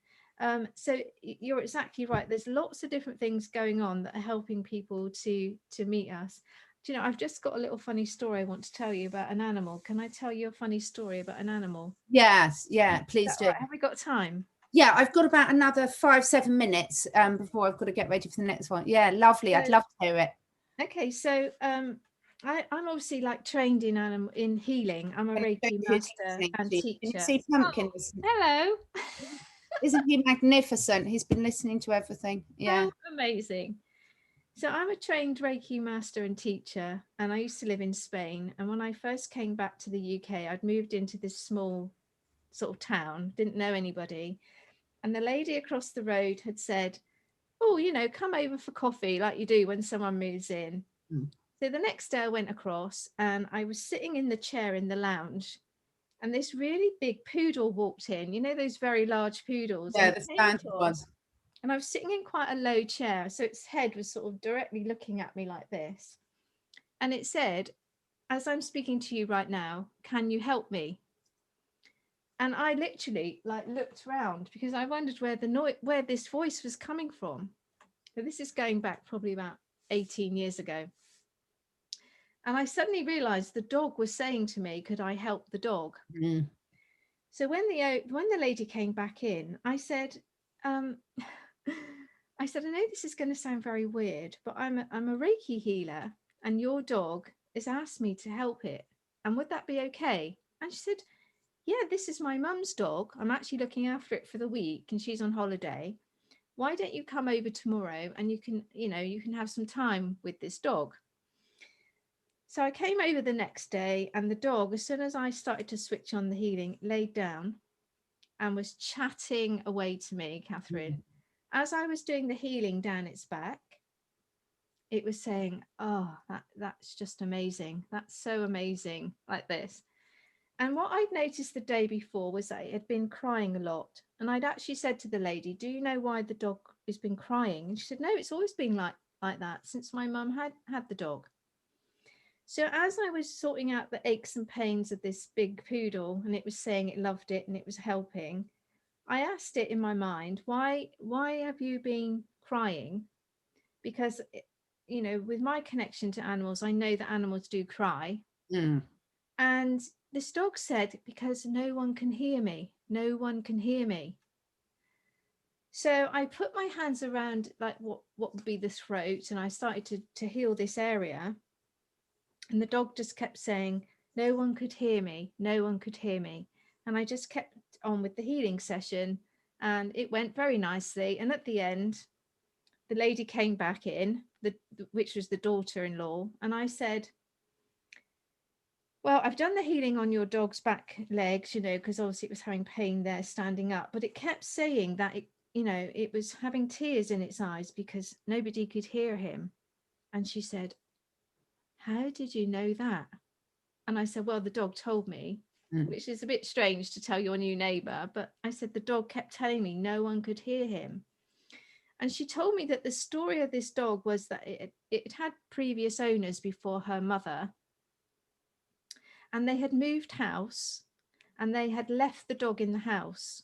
So you're exactly right. There's lots of different things going on that are helping people to meet us. Do you know, I've just got a little funny story I want to tell you about an animal. Can I tell you a funny story about an animal? Yes, yeah, please do. Right? Have we got time? Yeah, I've got about another 5-7 minutes before I've got to get ready for the next one. Yeah, lovely. I'd love to hear it. Okay, so I'm obviously like trained in healing. I'm a Reiki master and teacher. Can you see Pumpkin? Oh, hello. Isn't he magnificent? He's been listening to everything. Yeah. Oh, amazing. So I'm a trained Reiki master and teacher, and I used to live in Spain. And when I first came back to the UK, I'd moved into this small sort of town, didn't know anybody. And the lady across the road had said, oh, you know, come over for coffee like you do when someone moves in. So the next day I went across and I was sitting in the chair in the lounge, and this really big poodle walked in, you know, those very large poodles. Yeah, And the standard ones. and I was sitting in quite a low chair, so its head was sort of directly looking at me like this. And it said, as I'm speaking to you right now, can you help me? And I literally like looked around because I wondered where this voice was coming from. So this is going back probably about 18 years ago. And I suddenly realized the dog was saying to me, could I help the dog? So when the lady came back in, I said, I said, I know this is going to sound very weird, but I'm a Reiki healer and your dog has asked me to help it. And would that be okay? And she said, yeah, this is my mum's dog. I'm actually looking after it for the week and she's on holiday. Why don't you come over tomorrow and you can have some time with this dog? So I came over the next day, and the dog, as soon as I started to switch on the healing, laid down and was chatting away to me, Catherine. As I was doing the healing down its back, it was saying, oh, that's just amazing. That's so amazing, like this. And what I'd noticed the day before was that it had been crying a lot. And I'd actually said to the lady, do you know why the dog has been crying. And she said, no, it's always been like that since my mum had the dog. So as I was sorting out the aches and pains of this big poodle, and it was saying it loved it and it was helping, I asked it in my mind, why have you been crying? Because, you know, with my connection to animals, I know that animals do cry. Mm. And this dog said, because no one can hear me. No one can hear me. So I put my hands around like what would be the throat, and I started to heal this area. And the dog just kept saying, no one could hear me. No one could hear me. And I just kept on with the healing session, and it went very nicely. And at the end, the lady came back in, which was the daughter-in-law. And I said, well, I've done the healing on your dog's back legs, you know, because obviously it was having pain there standing up, but it kept saying that it, you know, it was having tears in its eyes because nobody could hear him. And she said, how did you know that? And I said, well, the dog told me, which is a bit strange to tell your new neighbor. But I said, the dog kept telling me no one could hear him. And she told me that the story of this dog was that it had previous owners before her mother. And they had moved house and they had left the dog in the house.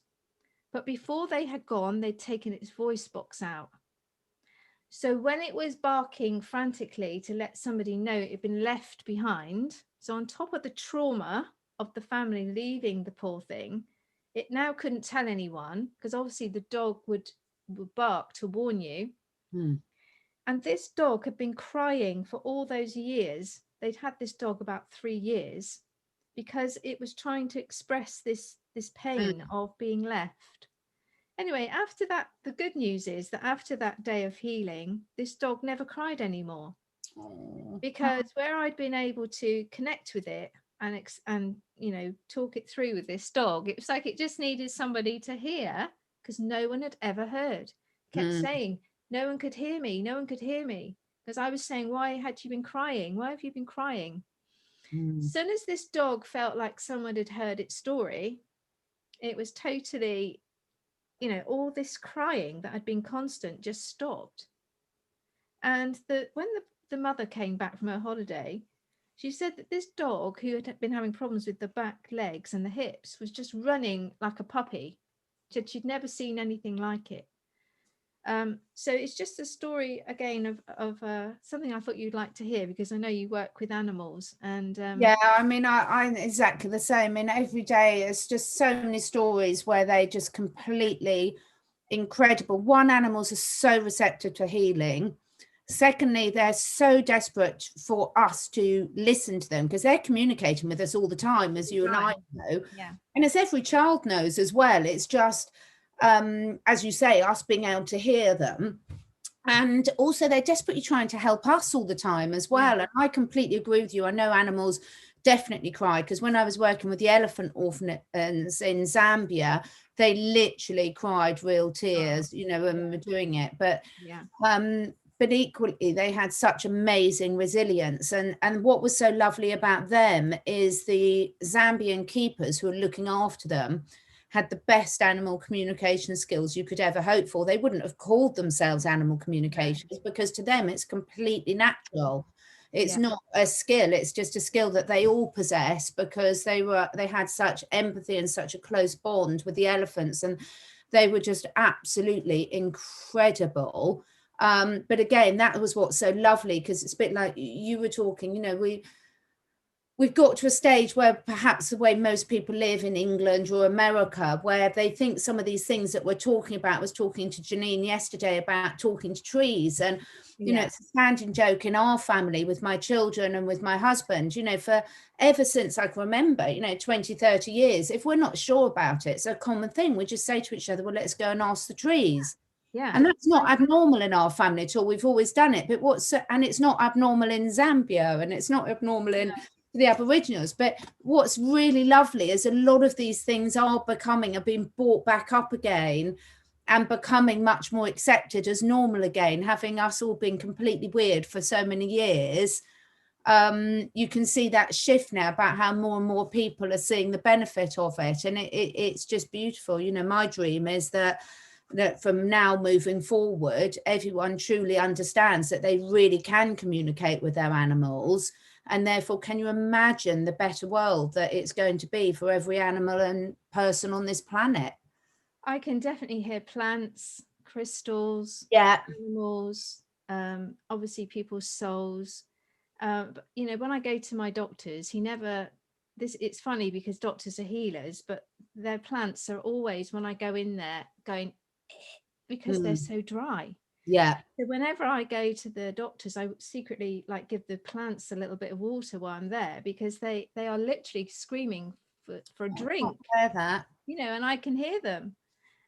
But before they had gone, they'd taken its voice box out. So when it was barking frantically to let somebody know it had been left behind, so on top of the trauma of the family leaving the poor thing, it now couldn't tell anyone because obviously the dog would bark to warn you. And this dog had been crying for all those years. They'd had this dog about 3 years because it was trying to express this pain of being left. Anyway, after that, the good news is that after that day of healing, this dog never cried anymore. Because where I'd been able to connect with it and you know, talk it through with this dog, it was like it just needed somebody to hear because no one had ever heard. It kept saying, no one could hear me, no one could hear me. Because I was saying, why had you been crying? Why have you been crying? As soon as this dog felt like someone had heard its story, it was totally, you know, all this crying that had been constant just stopped. And when the mother came back from her holiday, she said that this dog who had been having problems with the back legs and the hips was just running like a puppy. She said she'd never seen anything like it. So it's just a story again of something I thought you'd like to hear because I know you work with animals. And yeah, I mean, I'm exactly the same. I mean, every day it's just so many stories where they just completely incredible. One, animals are so receptive to healing. Secondly, they're so desperate for us to listen to them because they're communicating with us all the time, as you and I know. Yeah. And as every child knows as well. It's just, as you say, us being able to hear them. And also they're desperately trying to help us all the time as well. And I completely agree with you. I know animals definitely cry because when I was working with the elephant orphans in Zambia, they literally cried real tears, you know, when we were doing it. But equally, they had such amazing resilience. And what was so lovely about them is the Zambian keepers who are looking after them had the best animal communication skills you could ever hope for. They wouldn't have called themselves animal communicators because to them it's completely natural. It's not a skill, it's just a skill that they all possess because they had such empathy and such a close bond with the elephants, and they were just absolutely incredible. But again, that was what's so lovely because it's a bit like you were talking, you know, we've got to a stage where perhaps the way most people live in England or America, where they think some of these things that we're talking about, I was talking to Janine yesterday about talking to trees. And, you know, it's a standing joke in our family with my children and with my husband, you know, for ever since I can remember, you know, 20, 30 years, if we're not sure about it, it's a common thing. We just say to each other, well, let's go and ask the trees. Yeah. And that's not abnormal in our family at all. We've always done it. But and it's not abnormal in Zambia, and it's not abnormal in the Aboriginals. But what's really lovely is a lot of these things are being brought back up again and becoming much more accepted as normal again, having us all been completely weird for so many years. You can see that shift now about how more and more people are seeing the benefit of it. And it's just beautiful. You know, my dream is that that from now moving forward, everyone truly understands that they really can communicate with their animals. And therefore, can you imagine the better world that it's going to be for every animal and person on this planet? I can definitely hear plants, crystals, Yeah. animals, obviously people's souls. But, you know, when I go to my doctors, it's funny because doctors are healers, but their plants are always, when I go in there, going, because they're so dry. Yeah. So whenever I go to the doctors, I secretly like give the plants a little bit of water while I'm there, because they are literally screaming for a drink, That. you know, and I can hear them.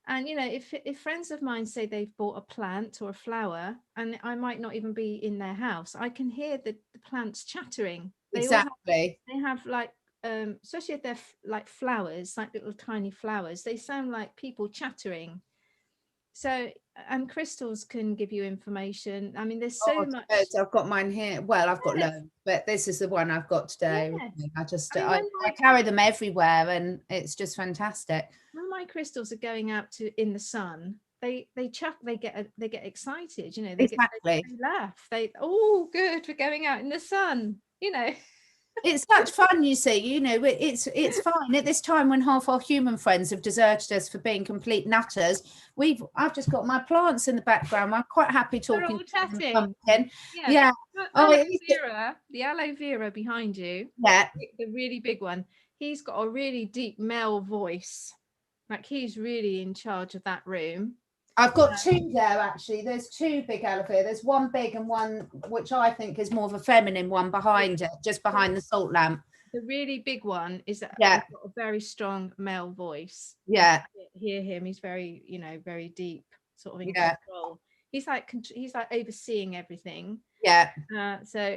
And, you know, if friends of mine say they've bought a plant or a flower, and I might not even be in their house, I can hear the plants chattering. Exactly. They have like, especially if they're like flowers, like little tiny flowers, they sound like people chattering. So, and crystals can give you information. I mean, there's so much. I've got mine here. Well, I've got Yes. loads, but this is the one I've got today. Yes. I When I carry them everywhere, and it's just fantastic. my crystals are going out in the sun, they get excited, you know, Exactly. they laugh, oh good, we're going out in the sun, you know. It's such fun, you see. You know, it's fine at this time when half our human friends have deserted us for being complete nutters. I've just got my plants in the background. I'm quite happy We're talking all to chatting. pumpkin. Yeah. Oh, The aloe vera behind you, yeah. the really big one, he's got a really deep male voice, like he's really in charge of that room. I've got two there, actually. There's two big aloe vera. There's one big and one which I think is more of a feminine one behind it, just behind the salt lamp. The really big one is that Yeah. he's got a very strong male voice. Yeah. Hear him. He's very, you know, very deep, sort of in Yeah. control. He's like overseeing everything. Yeah. So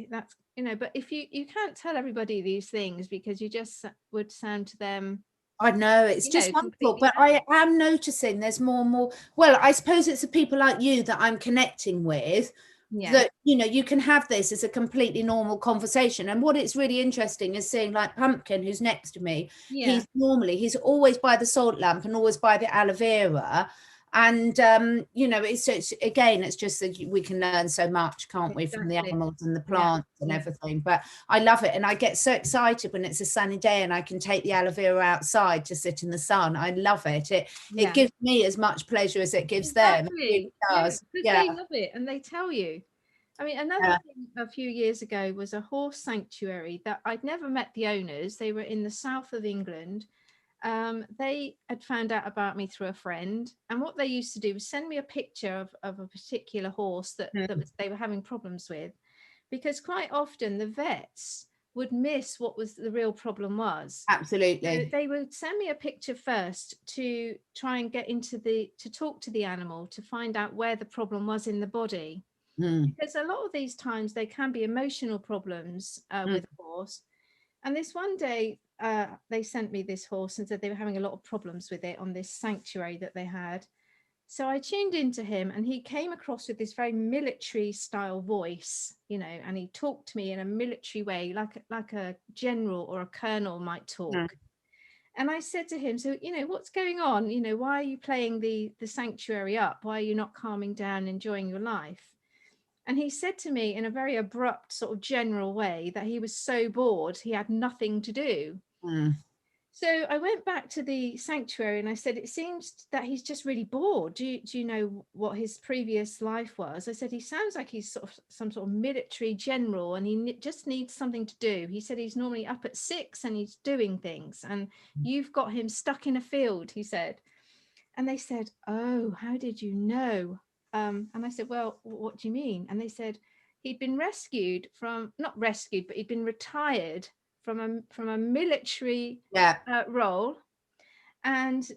that's, you know, but if you can't tell everybody these things, because you just would sound to them. I know, it's just wonderful, but I am noticing there's more and more. Well, I suppose it's the people like you that I'm connecting with, that, you know, you can have this as a completely normal conversation. And what it's really interesting is seeing like Pumpkin, who's next to me. He's always by the salt lamp and always by the aloe vera. And you know, it's just that we can learn so much, can't we, from the animals and the plants and everything. But I love it, and I get so excited when it's a sunny day and I can take the aloe vera outside to sit in the sun. I love it. It gives me as much pleasure as it gives them. It really does. They love it, and they tell you. I mean, another thing a few years ago was a horse sanctuary that I'd never met the owners. They were in the south of England. They had found out about me through a friend, and what they used to do was send me a picture of a particular horse that they were having problems with, because quite often the vets would miss what was the real problem was. Absolutely. So they would send me a picture first to try and get to talk to the animal to find out where the problem was in the body, because a lot of these times they can be emotional problems with a horse. And this one day, they sent me this horse and said they were having a lot of problems with it on this sanctuary that they had. So I tuned into him, and he came across with this very military style voice, you know, and he talked to me in a military way, like a general or a colonel might talk. And I said to him, so, you know, what's going on? You know, why are you playing the sanctuary up? Why are you not calming down, enjoying your life? And he said to me in a very abrupt, sort of general way, that he was so bored, he had nothing to do. So I went back to the sanctuary and I said, it seems that he's just really bored. Do you know what his previous life was? I said, he sounds like he's sort of some sort of military general, and he just needs something to do. He said he's normally up at 6 and he's doing things, and you've got him stuck in a field, he said. And they said, oh, how did you know? And I said, well, what do you mean? And they said he'd been rescued from, not rescued, but he'd been retired from a military role. And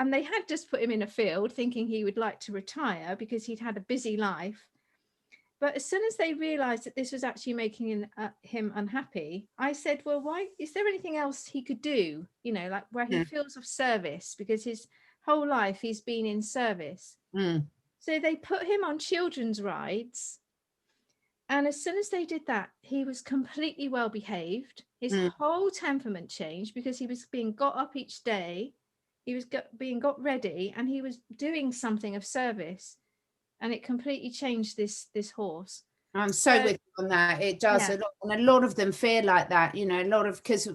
they had just put him in a field thinking he would like to retire because he'd had a busy life. But as soon as they realized that this was actually making him unhappy, I said, well, why, is there anything else he could do? You know, like where he feels of service, because his whole life he's been in service. So they put him on children's rides. And as soon as they did that, he was completely well behaved. His whole temperament changed because he was being got up each day he was being got ready, and he was doing something of service, and it completely changed this horse. I'm so with you on that. It does a lot, and a lot of them feel like that, you know, a lot of, because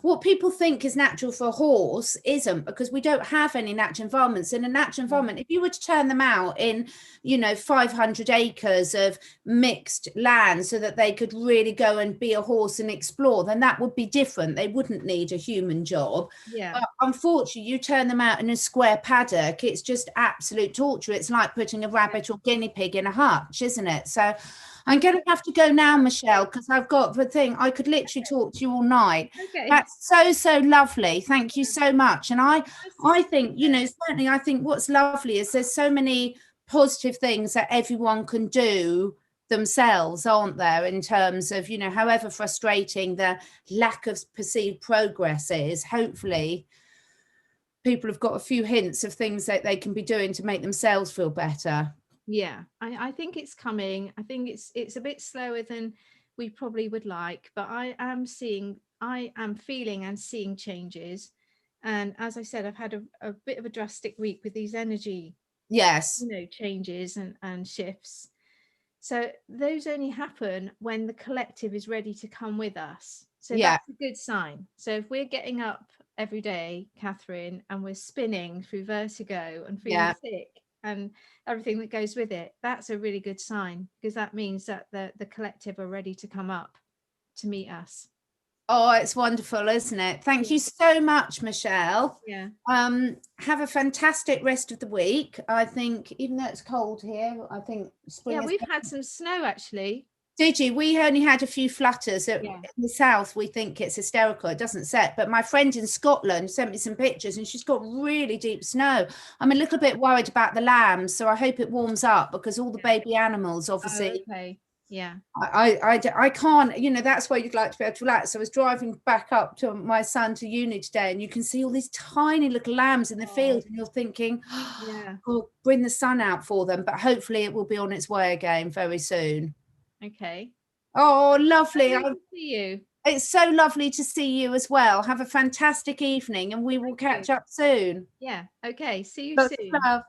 what people think is natural for a horse isn't, because we don't have any natural environments. In a natural environment, if you were to turn them out in, you know, 500 acres of mixed land so that they could really go and be a horse and explore, then that would be different. They wouldn't need a human job. But unfortunately, you turn them out in a square paddock, it's just absolute torture. It's like putting a rabbit or guinea pig in a hutch, isn't it? So I'm going to have to go now, Michelle, because I've got the thing. I could literally talk to you all night. Okay. That's so lovely. Thank you so much. And I think, you know, certainly I think what's lovely is there's so many positive things that everyone can do themselves, aren't there, in terms of, you know, however frustrating the lack of perceived progress is, hopefully people have got a few hints of things that they can be doing to make themselves feel better. Yeah, I think it's coming. I think it's a bit slower than we probably would like, but I am feeling and seeing changes. And as I said, I've had a bit of a drastic week with these energy, yes, you know, changes and shifts. So those only happen when the collective is ready to come with us. So that's a good sign. So if we're getting up every day, Catherine, and we're spinning through vertigo and feeling sick and everything that goes with it, that's a really good sign, because that means that the collective are ready to come up to meet us. Oh, it's wonderful, isn't it? Thank you so much, Michelle. Have a fantastic rest of the week. I think, even though it's cold here, I think spring we've had some snow actually. Did you? We only had a few flutters. In the south, we think it's hysterical. It doesn't set. But my friend in Scotland sent me some pictures, and she's got really deep snow. I'm a little bit worried about the lambs, so I hope it warms up, because all the baby animals, obviously. I can't, you know, that's why you'd like to be able to relax. So I was driving back up to my son to uni today, and you can see all these tiny little lambs in the field, and you're thinking, oh, bring the sun out for them. But hopefully it will be on its way again very soon. Okay. Oh, lovely. Lovely to see you. It's so lovely to see you as well. Have a fantastic evening, and we will catch up soon. Yeah. Okay. See you soon. Love.